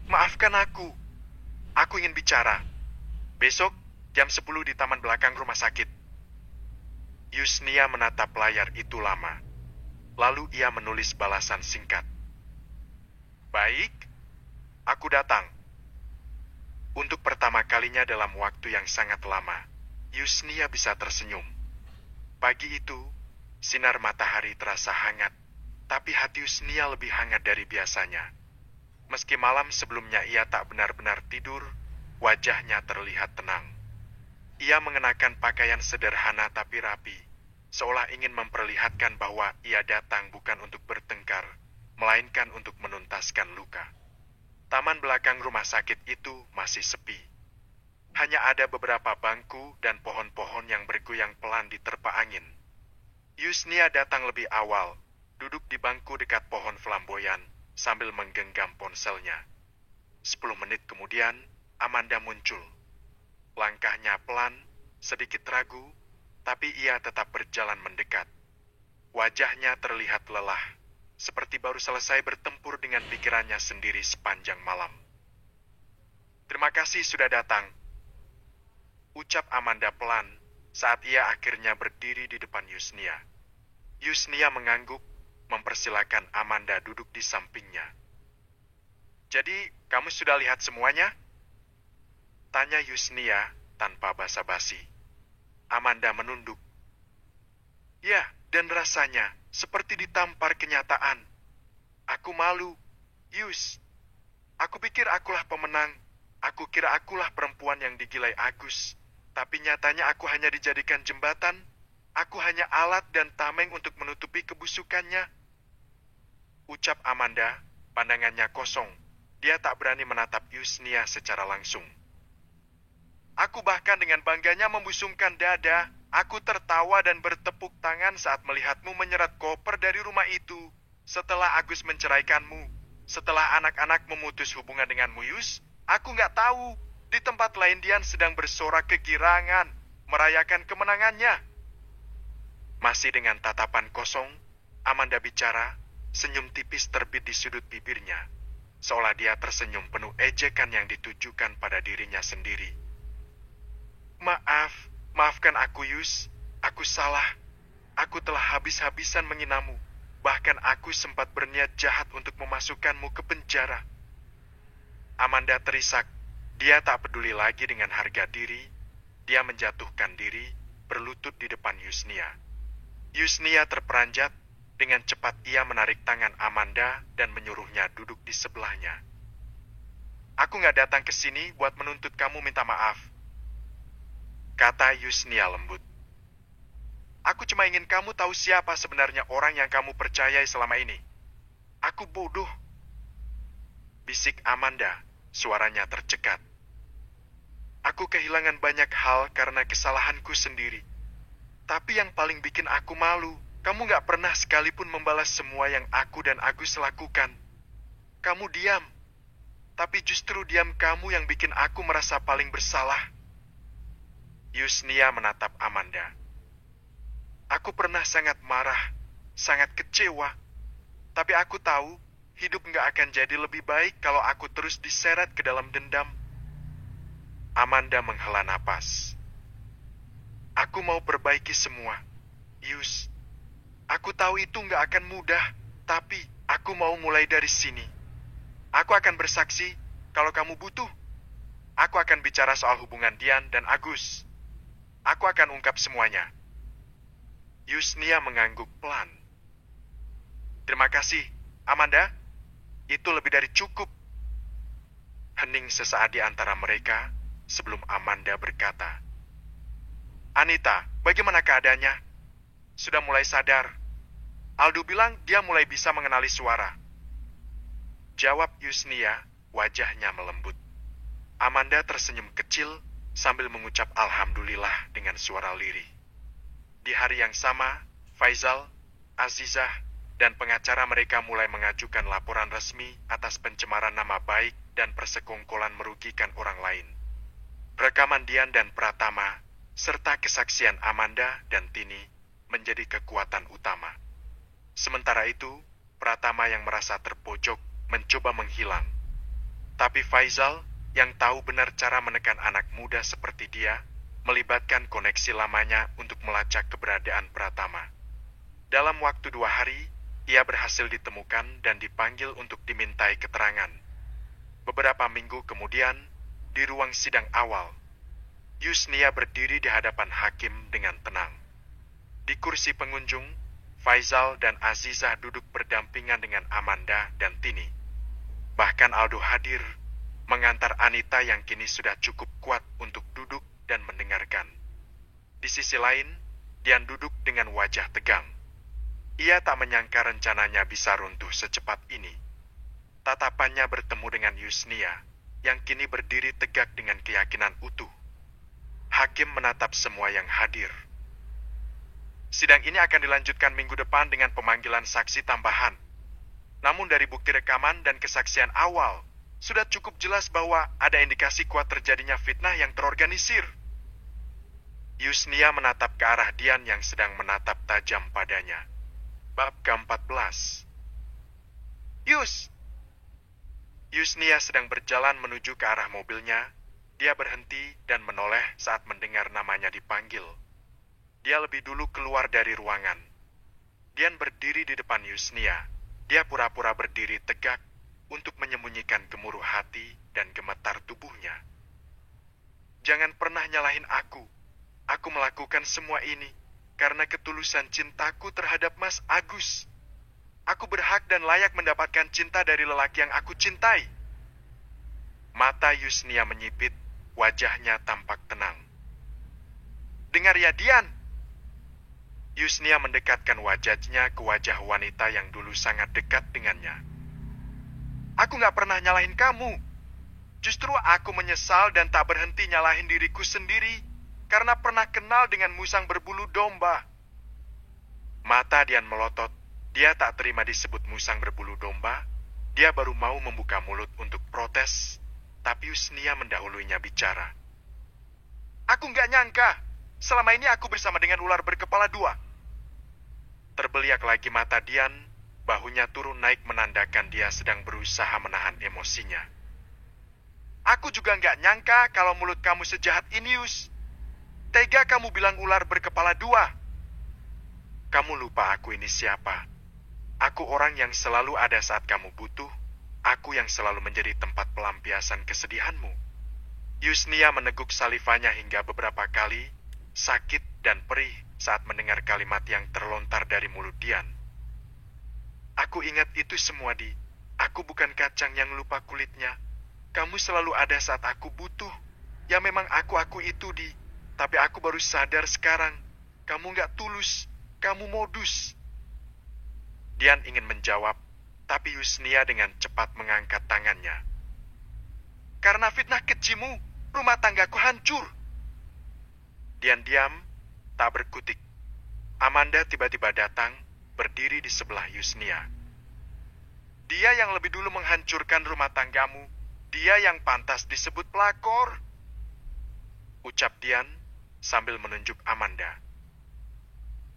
Maafkan aku. Aku ingin bicara. Besok, jam 10 di taman belakang rumah sakit. Yusnia menatap layar itu lama. Lalu ia menulis balasan singkat. Baik, aku datang. Untuk pertama kalinya dalam waktu yang sangat lama, Yusnia bisa tersenyum. Pagi itu, sinar matahari terasa hangat, tapi hati Yusnia lebih hangat dari biasanya. Meski malam sebelumnya ia tak benar-benar tidur, wajahnya terlihat tenang. Ia mengenakan pakaian sederhana tapi rapi, seolah ingin memperlihatkan bahwa ia datang bukan untuk bertengkar, melainkan untuk menuntaskan luka. Taman belakang rumah sakit itu masih sepi. Hanya ada beberapa bangku dan pohon-pohon yang bergoyang pelan diterpa angin. Yusnia datang lebih awal, duduk di bangku dekat pohon flamboyan, sambil menggenggam ponselnya. 10 menit kemudian, Amanda muncul. Langkahnya pelan, sedikit ragu, tapi ia tetap berjalan mendekat. Wajahnya terlihat lelah, seperti baru selesai bertempur dengan pikirannya sendiri sepanjang malam. Terima kasih sudah datang, ucap Amanda pelan saat ia akhirnya berdiri di depan Yusnia. Yusnia mengangguk, mempersilakan Amanda duduk di sampingnya. Jadi, kamu sudah lihat semuanya? Tanya Yusnia tanpa basa-basi. Amanda menunduk. Ya, dan rasanya seperti ditampar kenyataan. Aku malu, Yus. Aku pikir akulah pemenang. Aku kira akulah perempuan yang digilai Agus. Tapi nyatanya aku hanya dijadikan jembatan. Aku hanya alat dan tameng untuk menutupi kebusukannya. Ucap Amanda, pandangannya kosong. Dia tak berani menatap Yusnia secara langsung. Aku bahkan dengan bangganya membusungkan dada. Aku tertawa dan bertepuk tangan saat melihatmu menyeret koper dari rumah itu. Setelah Agus menceraikanmu, setelah anak-anak memutus hubungan denganmu, Yus, aku nggak tahu. Di tempat lain Dian sedang bersorak kegirangan, merayakan kemenangannya. Masih dengan tatapan kosong, Amanda bicara, senyum tipis terbit di sudut bibirnya. Seolah dia tersenyum penuh ejekan yang ditujukan pada dirinya sendiri. Maafkan aku, Yus. Aku salah. Aku telah habis-habisan menghinamu. Bahkan aku sempat berniat jahat untuk memasukkanmu ke penjara. Amanda terisak. Dia tak peduli lagi dengan harga diri. Dia menjatuhkan diri, berlutut di depan Yusnia. Yusnia terperanjat. Dengan cepat ia menarik tangan Amanda dan menyuruhnya duduk di sebelahnya. Aku nggak datang ke sini buat menuntut kamu minta maaf, kata Yusnia lembut. Aku cuma ingin kamu tahu siapa sebenarnya orang yang kamu percayai selama ini. Aku bodoh, bisik Amanda, suaranya tercekat. Aku kehilangan banyak hal karena kesalahanku sendiri. Tapi yang paling bikin aku malu, kamu gak pernah sekalipun membalas semua yang aku dan Agus lakukan. Kamu diam. Tapi justru diam kamu yang bikin aku merasa paling bersalah. Yusnia menatap Amanda. Aku pernah sangat marah, sangat kecewa. Tapi aku tahu, hidup gak akan jadi lebih baik kalau aku terus diseret ke dalam dendam. Amanda menghela napas. Aku mau perbaiki semua, Yus. Aku tahu itu nggak akan mudah, tapi aku mau mulai dari sini. Aku akan bersaksi kalau kamu butuh. Aku akan bicara soal hubungan Dian dan Agus. Aku akan ungkap semuanya. Yusnia mengangguk pelan. Terima kasih, Amanda. Itu lebih dari cukup. Hening sesaat di antara mereka sebelum Amanda berkata, Anita, bagaimana keadaannya? Sudah mulai sadar. Aldo bilang dia mulai bisa mengenali suara. Jawab Yusnia, wajahnya melembut. Amanda tersenyum kecil sambil mengucap alhamdulillah dengan suara lirih. Di hari yang sama, Faizal, Azizah, dan pengacara mereka mulai mengajukan laporan resmi atas pencemaran nama baik dan persekongkolan merugikan orang lain. Rekaman Dian dan Pratama, serta kesaksian Amanda dan Tini menjadi kekuatan utama. Sementara itu, Pratama yang merasa terpojok mencoba menghilang. Tapi Faizal, yang tahu benar cara menekan anak muda seperti dia, melibatkan koneksi lamanya untuk melacak keberadaan Pratama. Dalam waktu 2 hari, ia berhasil ditemukan dan dipanggil untuk dimintai keterangan. Beberapa minggu kemudian, di ruang sidang awal, Yusnia berdiri di hadapan hakim dengan tenang. Di kursi pengunjung, Faizal dan Azizah duduk berdampingan dengan Amanda dan Tini. Bahkan Aldo hadir, mengantar Anita yang kini sudah cukup kuat untuk duduk dan mendengarkan. Di sisi lain, Dian duduk dengan wajah tegang. Ia tak menyangka rencananya bisa runtuh secepat ini. Tatapannya bertemu dengan Yusnia, yang kini berdiri tegak dengan keyakinan utuh. Hakim menatap semua yang hadir. Sidang ini akan dilanjutkan minggu depan dengan pemanggilan saksi tambahan. Namun dari bukti rekaman dan kesaksian awal, sudah cukup jelas bahwa ada indikasi kuat terjadinya fitnah yang terorganisir. Yusnia menatap ke arah Dian yang sedang menatap tajam padanya. Bab ke-14. Yusnia sedang berjalan menuju ke arah mobilnya. Dia berhenti dan menoleh saat mendengar namanya dipanggil. Dia lebih dulu keluar dari ruangan. Dian berdiri di depan Yusnia. Dia pura-pura berdiri tegak untuk menyembunyikan gemuruh hati dan gemetar tubuhnya. Jangan pernah nyalahin aku. Aku melakukan semua ini karena ketulusan cintaku terhadap Mas Agus. Aku berhak dan layak mendapatkan cinta dari lelaki yang aku cintai. Mata Yusnia menyipit, wajahnya tampak tenang. Dengar ya Dian. Yusnia mendekatkan wajahnya ke wajah wanita yang dulu sangat dekat dengannya. Aku gak pernah nyalahin kamu. Justru aku menyesal dan tak berhenti nyalahin diriku sendiri karena pernah kenal dengan musang berbulu domba. Mata Dian melotot. Dia tak terima disebut musang berbulu domba. Dia baru mau membuka mulut untuk protes, tapi Yusnia mendahulunya bicara. Aku nggak nyangka, selama ini aku bersama dengan ular berkepala dua. Terbeliak lagi mata Dian, bahunya turun naik menandakan dia sedang berusaha menahan emosinya. Aku juga nggak nyangka kalau mulut kamu sejahat ini, Yus. Tega kamu bilang ular berkepala dua. Kamu lupa aku ini siapa. Aku orang yang selalu ada saat kamu butuh. Aku yang selalu menjadi tempat pelampiasan kesedihanmu. Yusnia meneguk salivanya hingga beberapa kali, sakit dan perih saat mendengar kalimat yang terlontar dari mulut Dian. Aku ingat itu semua, Di. Aku bukan kacang yang lupa kulitnya. Kamu selalu ada saat aku butuh. Ya memang aku itu, Di. Tapi aku baru sadar sekarang. Kamu gak tulus. Kamu modus. Dian ingin menjawab, tapi Yusnia dengan cepat mengangkat tangannya. Karena fitnah kejimu, rumah tanggaku hancur. Dian diam, tak berkutik. Amanda tiba-tiba datang, berdiri di sebelah Yusnia. Dia yang lebih dulu menghancurkan rumah tanggamu. Dia yang pantas disebut pelakor. Ucap Dian sambil menunjuk Amanda.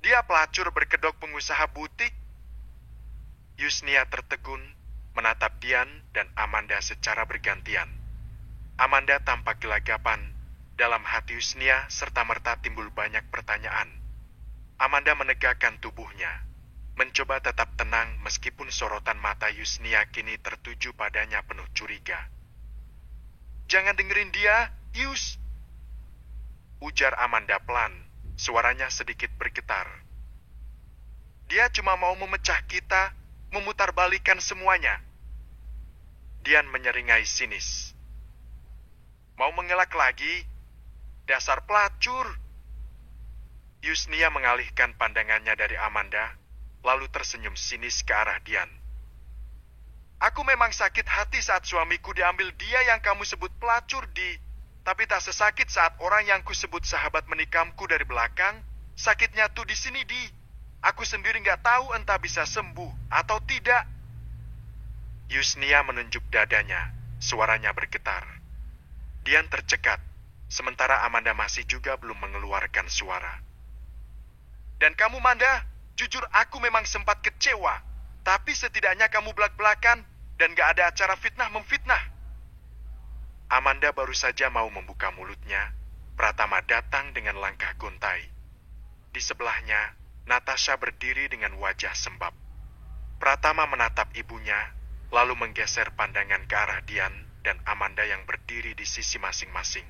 Dia pelacur berkedok pengusaha butik. Yusnia tertegun, menatap Dian dan Amanda secara bergantian. Amanda tampak gelagapan. Dalam hati Yusnia serta-merta timbul banyak pertanyaan. Amanda menegakkan tubuhnya, mencoba tetap tenang meskipun sorotan mata Yusnia kini tertuju padanya penuh curiga. Jangan dengerin dia, Yus. Ujar Amanda pelan, suaranya sedikit bergetar. Dia cuma mau memecah kita, memutarbalikkan semuanya. Dian menyeringai sinis. Mau mengelak lagi? Dasar pelacur. Yusnia mengalihkan pandangannya dari Amanda, lalu tersenyum sinis ke arah Dian. Aku memang sakit hati saat suamiku diambil dia yang kamu sebut pelacur, Di. Tapi tak sesakit saat orang yang kusebut sahabat menikamku dari belakang. Sakitnya tuh di sini, Di. Aku sendiri nggak tahu entah bisa sembuh atau tidak. Yusnia menunjuk dadanya, suaranya bergetar. Dian tercekat, sementara Amanda masih juga belum mengeluarkan suara. Dan kamu, Manda, jujur aku memang sempat kecewa. Tapi setidaknya kamu belak-belakan dan gak ada acara fitnah-memfitnah. Amanda baru saja mau membuka mulutnya. Pratama datang dengan langkah gontai. Di sebelahnya, Natasha berdiri dengan wajah sembab. Pratama menatap ibunya, lalu menggeser pandangan ke arah Dian dan Amanda yang berdiri di sisi masing-masing.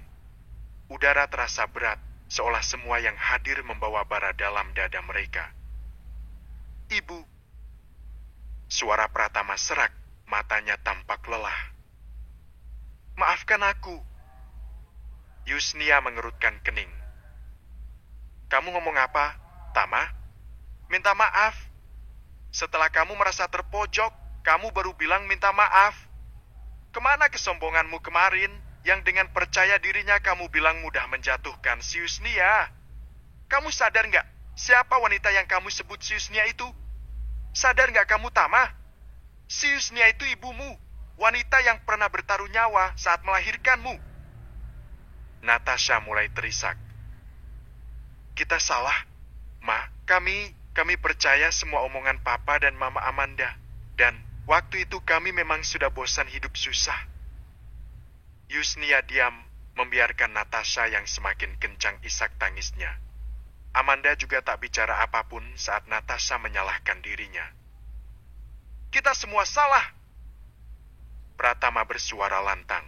Udara terasa berat, seolah semua yang hadir membawa bara dalam dada mereka. Ibu. Suara Pratama serak, matanya tampak lelah. Maafkan aku. Yusnia mengerutkan kening. Kamu ngomong apa, Tama? Minta maaf. Setelah kamu merasa terpojok, kamu baru bilang minta maaf. Kemana kesombonganmu kemarin yang dengan percaya dirinya kamu bilang mudah menjatuhkan si Yusnia? Kamu sadar nggak siapa wanita yang kamu sebut si Yusnia itu? Sadar nggak kamu, Tama? Si Yusnia itu ibumu, wanita yang pernah bertaruh nyawa saat melahirkanmu. Natasha mulai terisak. Kita salah, Ma. Kami percaya semua omongan Papa dan Mama Amanda. Dan waktu itu kami memang sudah bosan hidup susah. Yusnia diam, membiarkan Natasha yang semakin kencang isak tangisnya. Amanda juga tak bicara apapun saat Natasha menyalahkan dirinya. Kita semua salah. Pratama bersuara lantang.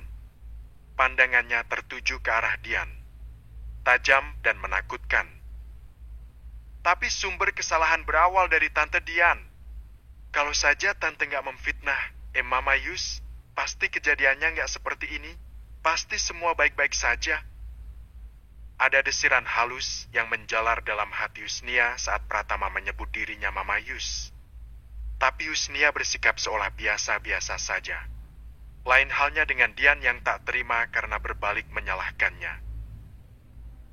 Pandangannya tertuju ke arah Dian. Tajam dan menakutkan. Tapi sumber kesalahan berawal dari Tante Dian. Kalau saja Tante nggak memfitnah Mama Yus, pasti kejadiannya nggak seperti ini. Pasti semua baik-baik saja. Ada desiran halus yang menjalar dalam hati Yusnia saat Pratama menyebut dirinya Mama Yus. Tapi Yusnia bersikap seolah biasa-biasa saja. Lain halnya dengan Dian yang tak terima karena berbalik menyalahkannya.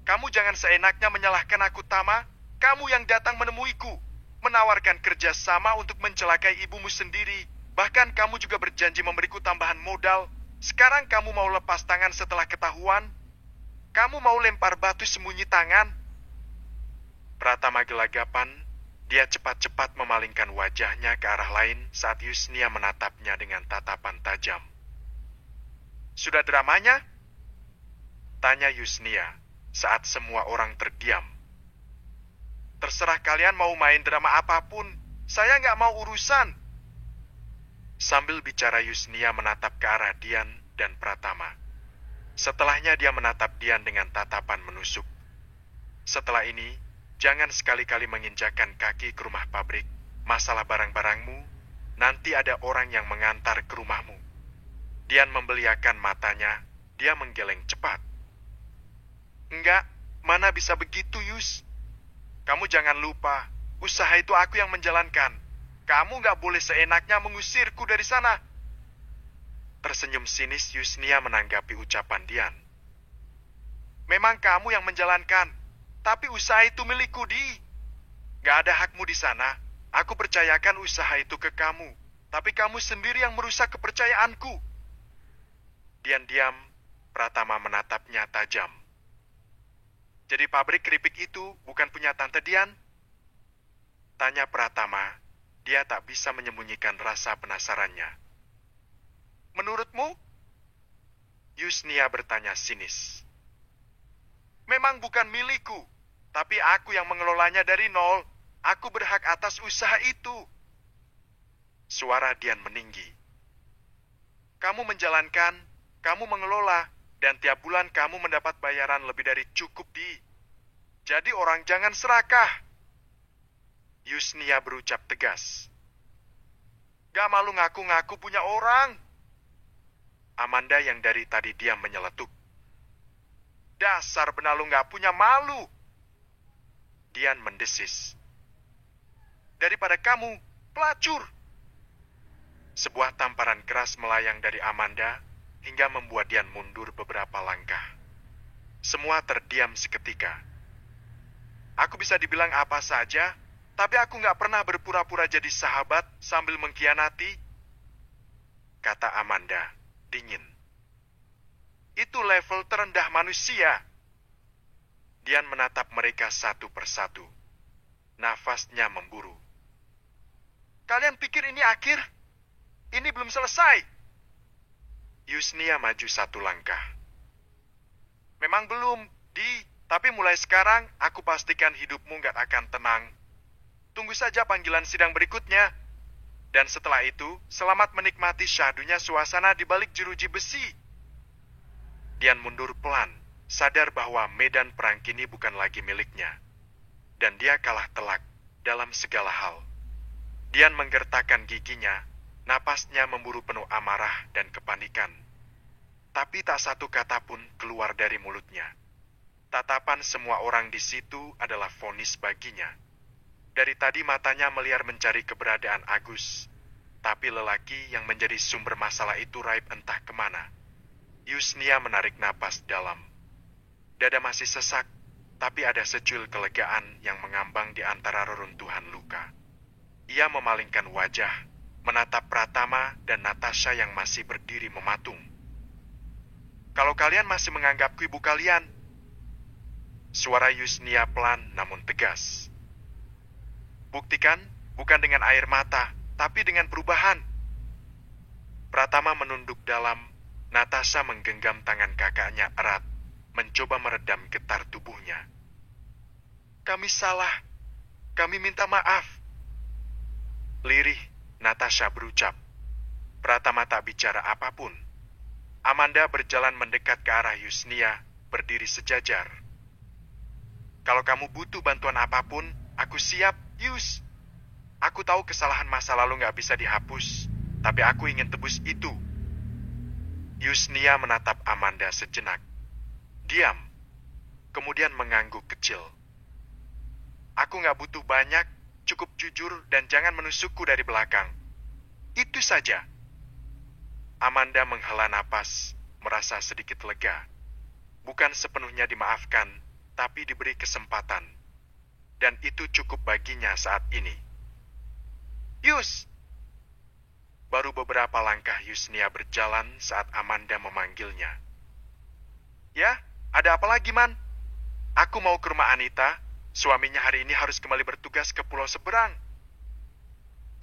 Kamu jangan seenaknya menyalahkan aku, Tama. Kamu yang datang menemuiku, menawarkan kerja sama untuk mencelakai ibumu sendiri. Bahkan kamu juga berjanji memberiku tambahan modal. Sekarang kamu mau lepas tangan setelah ketahuan? Kamu mau lempar batu sembunyi tangan? Pratama gelagapan, dia cepat-cepat memalingkan wajahnya ke arah lain saat Yusnia menatapnya dengan tatapan tajam. Sudah dramanya? Tanya Yusnia saat semua orang terdiam. Terserah kalian mau main drama apapun, saya nggak mau urusan. Sambil bicara Yusnia menatap ke arah Dian dan Pratama. Setelahnya dia menatap Dian dengan tatapan menusuk. Setelah ini, jangan sekali-kali menginjakan kaki ke rumah pabrik. Masalah barang-barangmu, nanti ada orang yang mengantar ke rumahmu. Dian membeliakan matanya, dia menggeleng cepat. Enggak, mana bisa begitu, Yus? Kamu jangan lupa, usaha itu aku yang menjalankan. Kamu nggak boleh seenaknya mengusirku dari sana. Tersenyum sinis Yusnia menanggapi ucapan Dian. Memang kamu yang menjalankan, tapi usaha itu milikku, Di. Gak ada hakmu di sana. Aku percayakan usaha itu ke kamu, tapi kamu sendiri yang merusak kepercayaanku. Dian diam, Pratama menatapnya tajam. Jadi pabrik keripik itu bukan punya Tante Dian? Tanya Pratama, dia tak bisa menyembunyikan rasa penasarannya. Menurutmu? Yusnia bertanya sinis. Memang bukan milikku, tapi aku yang mengelolanya dari nol. Aku berhak atas usaha itu. Suara Dian meninggi. Kamu menjalankan, kamu mengelola, dan tiap bulan kamu mendapat bayaran lebih dari cukup, Di. Jadi orang jangan serakah. Yusnia berucap tegas. Gak malu ngaku-ngaku punya orang. Amanda yang dari tadi diam menyeletuk. Dasar benalu gak punya malu. Dian mendesis. Daripada kamu, pelacur. Sebuah tamparan keras melayang dari Amanda hingga membuat Dian mundur beberapa langkah. Semua terdiam seketika. Aku bisa dibilang apa saja, tapi aku gak pernah berpura-pura jadi sahabat sambil mengkhianati, kata Amanda dingin. Itu level terendah manusia. Dian menatap mereka satu persatu. Nafasnya memburu. Kalian pikir ini akhir? Ini belum selesai. Yusnia maju satu langkah. Memang belum, Di. Tapi mulai sekarang, aku pastikan hidupmu gak akan tenang. Tunggu saja panggilan sidang berikutnya. Dan setelah itu, selamat menikmati syahdunya suasana di balik jeruji besi. Dian mundur pelan, sadar bahwa medan perang kini bukan lagi miliknya. Dan dia kalah telak dalam segala hal. Dian menggertakkan giginya, napasnya memburu penuh amarah dan kepanikan. Tapi tak satu kata pun keluar dari mulutnya. Tatapan semua orang di situ adalah vonis baginya. Dari tadi matanya meliar mencari keberadaan Agus. Tapi lelaki yang menjadi sumber masalah itu raib entah kemana. Yusnia menarik napas dalam. Dada masih sesak, tapi ada secuil kelegaan yang mengambang di antara reruntuhan luka. Ia memalingkan wajah, menatap Pratama dan Natasha yang masih berdiri mematung. Kalau kalian masih menganggapku ibu kalian, suara Yusnia pelan namun tegas. Buktikan bukan dengan air mata, tapi dengan perubahan. Pratama menunduk dalam, Natasha menggenggam tangan kakaknya erat, mencoba meredam getar tubuhnya. Kami salah, kami minta maaf. Lirih, Natasha berucap. Pratama tak bicara apapun. Amanda berjalan mendekat ke arah Yusnia, berdiri sejajar. Kalau kamu butuh bantuan apapun, aku siap, Yus. Aku tahu kesalahan masa lalu gak bisa dihapus, tapi aku ingin tebus itu. Yusnia menatap Amanda sejenak. Diam. kemudian mengangguk kecil. Aku nggak butuh banyak, cukup jujur dan jangan menusukku dari belakang. Itu saja. Amanda menghela napas, merasa sedikit lega. Bukan sepenuhnya dimaafkan, tapi diberi kesempatan. Dan itu cukup baginya saat ini. Yus! Baru beberapa langkah Yusnia berjalan saat Amanda memanggilnya. Ya, ada apa lagi, Man? Aku mau ke rumah Anita. Suaminya hari ini harus kembali bertugas ke pulau seberang.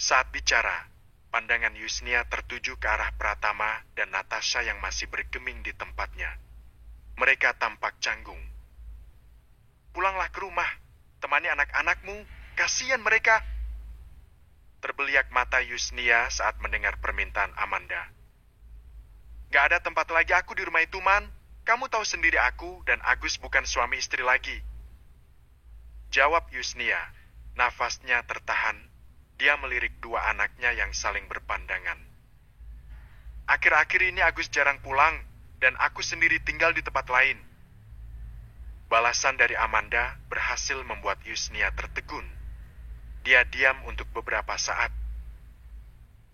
Saat bicara, pandangan Yusnia tertuju ke arah Pratama dan Natasha yang masih bergeming di tempatnya. Mereka tampak canggung. Pulanglah ke rumah, temani anak-anakmu, kasihan mereka. Terbeliak mata Yusnia saat mendengar permintaan Amanda. Gak ada tempat lagi aku di rumah itu, Man. Kamu tahu sendiri aku dan Agus bukan suami istri lagi. Jawab Yusnia, nafasnya tertahan. Dia melirik dua anaknya yang saling berpandangan. Akhir-akhir ini Agus jarang pulang, dan aku sendiri tinggal di tempat lain. Balasan dari Amanda berhasil membuat Yusnia tertegun. Dia diam untuk beberapa saat.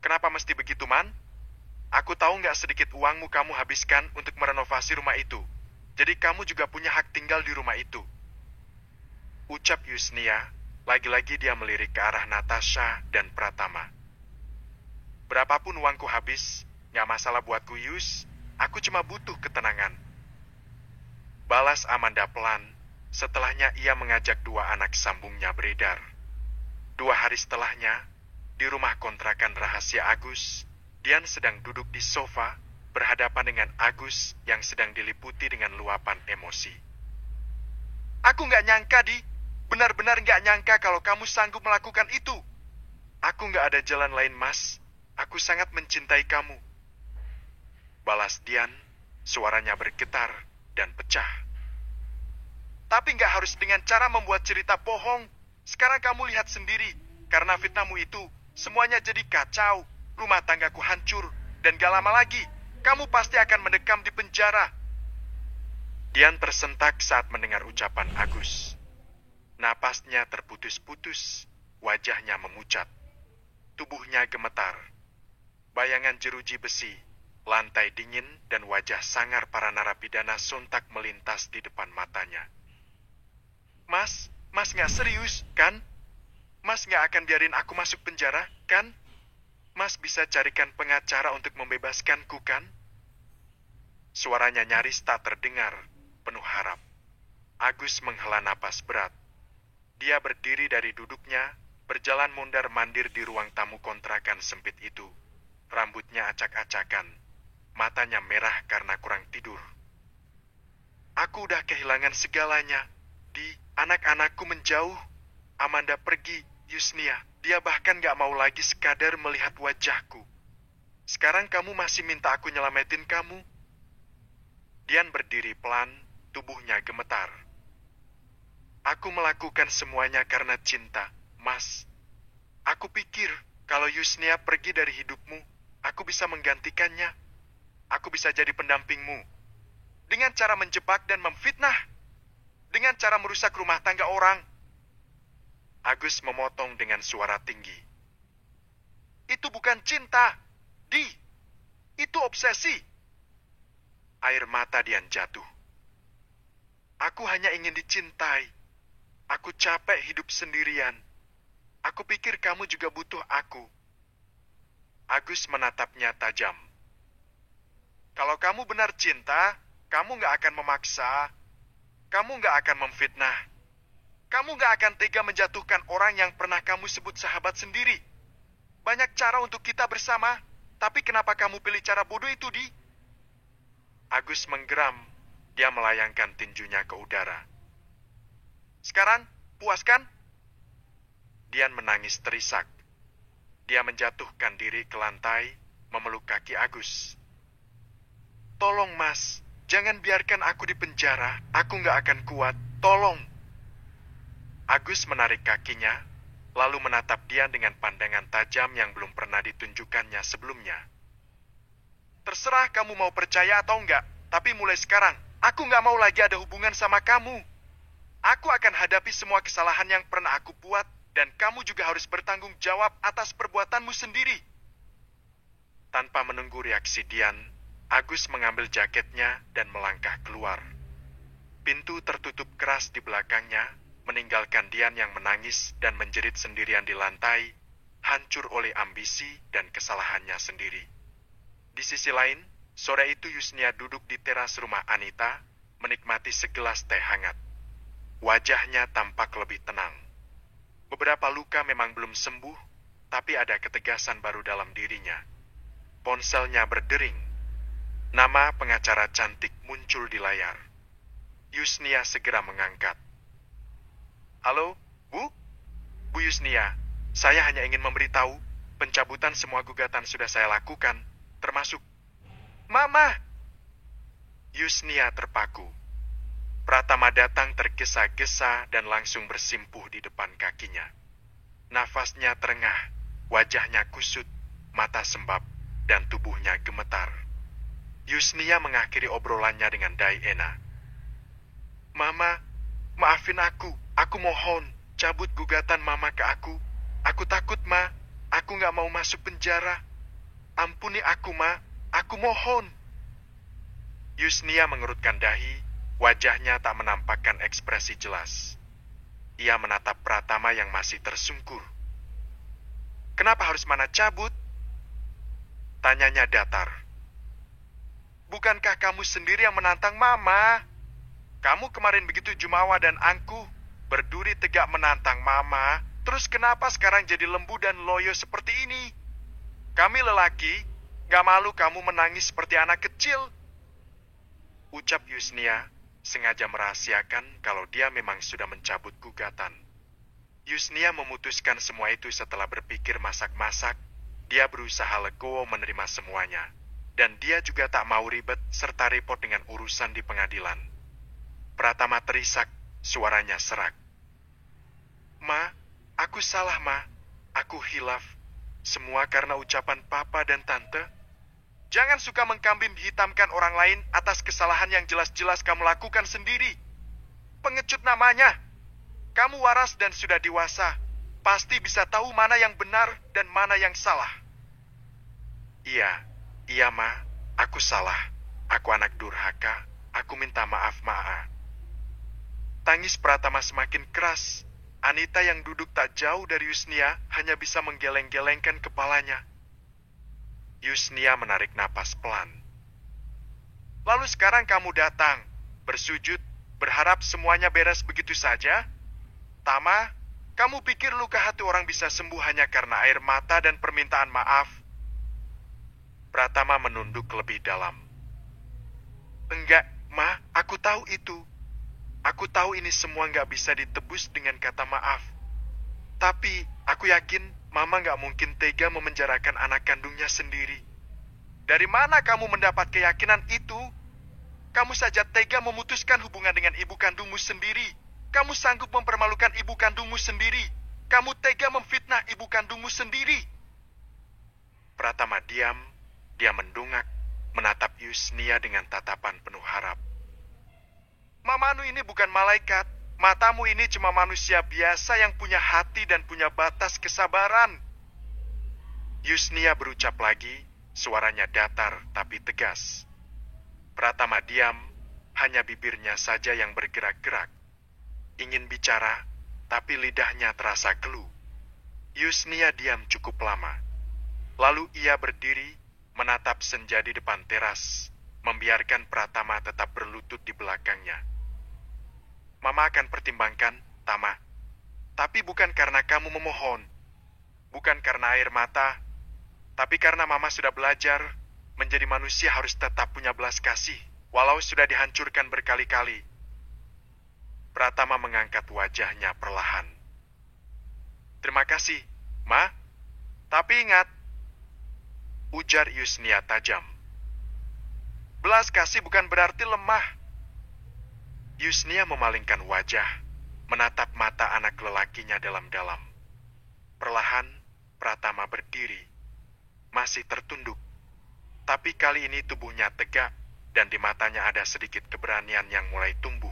Kenapa mesti begitu, Man? Aku tahu nggak sedikit uangmu kamu habiskan untuk merenovasi rumah itu. Jadi kamu juga punya hak tinggal di rumah itu. Ucap Yusnia, lagi-lagi dia melirik ke arah Natasha dan Pratama. Berapapun uangku habis, nggak masalah buatku, Yus. Aku cuma butuh ketenangan. Balas Amanda pelan, setelahnya ia mengajak dua anak sambungnya beredar. 2 hari setelahnya, di rumah kontrakan rahasia Agus, Dian sedang duduk di sofa, berhadapan dengan Agus yang sedang diliputi dengan luapan emosi. Aku nggak nyangka, Di. Benar-benar nggak nyangka kalau kamu sanggup melakukan itu. Aku nggak ada jalan lain, Mas. Aku sangat mencintai kamu. Balas Dian, suaranya bergetar dan pecah. Tapi nggak harus dengan cara membuat cerita bohong. Sekarang kamu lihat sendiri, karena fitnahmu itu, semuanya jadi kacau. Rumah tanggaku hancur, dan gak lama lagi, kamu pasti akan mendekam di penjara. Dian tersentak saat mendengar ucapan Agus. Napasnya terputus-putus, wajahnya memucat. Tubuhnya gemetar. Bayangan jeruji besi, lantai dingin, dan wajah sangar para narapidana sontak melintas di depan matanya. Mas gak serius, kan? Mas gak akan biarin aku masuk penjara, kan? Mas bisa carikan pengacara untuk membebaskanku, kan? Suaranya nyaris tak terdengar, penuh harap. Agus menghela napas berat. Dia berdiri dari duduknya, berjalan mondar-mandir di ruang tamu kontrakan sempit itu. Rambutnya acak-acakan, matanya merah karena kurang tidur. Aku udah kehilangan segalanya. Di anak-anakku menjauh. Amanda pergi, Yusnia. Dia bahkan gak mau lagi sekadar melihat wajahku. Sekarang kamu masih minta aku nyelamatin kamu? Dian berdiri pelan, tubuhnya gemetar. Aku melakukan semuanya karena cinta, Mas. Aku pikir kalau Yusnia pergi dari hidupmu, aku bisa menggantikannya. Aku bisa jadi pendampingmu. Dengan cara menjebak dan memfitnah. Dengan cara merusak rumah tangga orang. Agus memotong dengan suara tinggi. Itu bukan cinta, Di. Itu obsesi. Air mata Dian jatuh. Aku hanya ingin dicintai. Aku capek hidup sendirian. Aku pikir kamu juga butuh aku. Agus menatapnya tajam. Kalau kamu benar cinta, kamu gak akan memaksa. Kamu gak akan memfitnah. Kamu gak akan tega menjatuhkan orang yang pernah kamu sebut sahabat sendiri. Banyak cara untuk kita bersama, tapi kenapa kamu pilih cara bodoh itu, Di? Agus menggeram. Dia melayangkan tinjunya ke udara. Sekarang, puas kan? Dian menangis terisak. Dia menjatuhkan diri ke lantai, memeluk kaki Agus. Tolong, Mas. Jangan biarkan aku di penjara. Aku gak akan kuat. Tolong. Agus menarik kakinya, lalu menatap Dian dengan pandangan tajam yang belum pernah ditunjukkannya sebelumnya. Terserah kamu mau percaya atau enggak, tapi mulai sekarang, aku gak mau lagi ada hubungan sama kamu. Aku akan hadapi semua kesalahan yang pernah aku buat, dan kamu juga harus bertanggung jawab atas perbuatanmu sendiri. Tanpa menunggu reaksi Dian, Agus mengambil jaketnya dan melangkah keluar. Pintu tertutup keras di belakangnya, meninggalkan Dian yang menangis dan menjerit sendirian di lantai, hancur oleh ambisi dan kesalahannya sendiri. Di sisi lain, sore itu Yusnia duduk di teras rumah Anita, menikmati segelas teh hangat. Wajahnya tampak lebih tenang. Beberapa luka memang belum sembuh, tapi ada ketegasan baru dalam dirinya. Ponselnya berdering. Nama pengacara cantik muncul di layar. Yusnia segera mengangkat. Halo, Bu? Bu Yusnia, saya hanya ingin memberitahu, pencabutan semua gugatan sudah saya lakukan, termasuk... Mama! Yusnia terpaku. Pratama datang tergesa-gesa dan langsung bersimpuh di depan kakinya. Nafasnya terengah, wajahnya kusut, mata sembab, dan tubuhnya gemetar. Yusnia mengakhiri obrolannya dengan Diana. Mama, maafin aku mohon, cabut gugatan Mama ke aku. Aku takut, Ma, aku gak mau masuk penjara. Ampuni aku, Ma, aku mohon. Yusnia mengerutkan dahi, wajahnya tak menampakkan ekspresi jelas. Ia menatap Pratama yang masih tersungkur. Kenapa harus Mana cabut? Tanyanya datar. Bukankah kamu sendiri yang menantang Mama? Kamu kemarin begitu jumawa dan angkuh, berduri tegak menantang Mama, terus kenapa sekarang jadi lembu dan loyo seperti ini? Kami lelaki, gak malu kamu menangis seperti anak kecil. Ucap Yusnia, sengaja merahasiakan kalau dia memang sudah mencabut gugatan. Yusnia memutuskan semua itu setelah berpikir masak-masak. Dia berusaha legowo menerima semuanya. Dan dia juga tak mau ribet serta repot dengan urusan di pengadilan. Pratama terisak, suaranya serak. Ma, aku salah, Ma. Aku hilaf. Semua karena ucapan Papa dan Tante. Jangan suka mengkambing hitamkan orang lain atas kesalahan yang jelas-jelas kamu lakukan sendiri. Pengecut namanya. Kamu waras dan sudah dewasa. Pasti bisa tahu mana yang benar dan mana yang salah. Iya, Ma. Aku salah. Aku anak durhaka. Aku minta maaf, Ma. Tangis Pratama semakin keras. Anita yang duduk tak jauh dari Yusnia hanya bisa menggeleng-gelengkan kepalanya. Yusnia menarik napas pelan. Lalu sekarang kamu datang, bersujud, berharap semuanya beres begitu saja? Tama, kamu pikir luka hati orang bisa sembuh hanya karena air mata dan permintaan maaf? Pratama menunduk lebih dalam. Enggak, Ma, aku tahu itu. Aku tahu ini semua nggak bisa ditebus dengan kata maaf. Tapi, aku yakin Mama nggak mungkin tega memenjarakan anak kandungnya sendiri. Dari mana kamu mendapat keyakinan itu? Kamu saja tega memutuskan hubungan dengan ibu kandungmu sendiri. Kamu sanggup mempermalukan ibu kandungmu sendiri. Kamu tega memfitnah ibu kandungmu sendiri. Pratama diam, dia mendungak, menatap Yusnia dengan tatapan penuh harap. Mamanu ini bukan malaikat. Matamu ini cuma manusia biasa yang punya hati dan punya batas kesabaran. Yusnia berucap lagi, suaranya datar tapi tegas. Pratama diam, hanya bibirnya saja yang bergerak-gerak. Ingin bicara, tapi lidahnya terasa keluh. Yusnia diam cukup lama. Lalu ia berdiri, menatap senja di depan teras, membiarkan Pratama tetap berlutut di belakangnya. Mama akan pertimbangkan, Tama. Tapi bukan karena kamu memohon. Bukan karena air mata. Tapi karena Mama sudah belajar, menjadi manusia harus tetap punya belas kasih, walau sudah dihancurkan berkali-kali. Pratama mengangkat wajahnya perlahan. Terima kasih, Ma. Tapi ingat, ujar Yusnia tajam. Belas kasih bukan berarti lemah. Yusnia memalingkan wajah, menatap mata anak lelakinya dalam-dalam. Perlahan, Pratama berdiri, masih tertunduk. Tapi kali ini tubuhnya tegak, dan di matanya ada sedikit keberanian yang mulai tumbuh.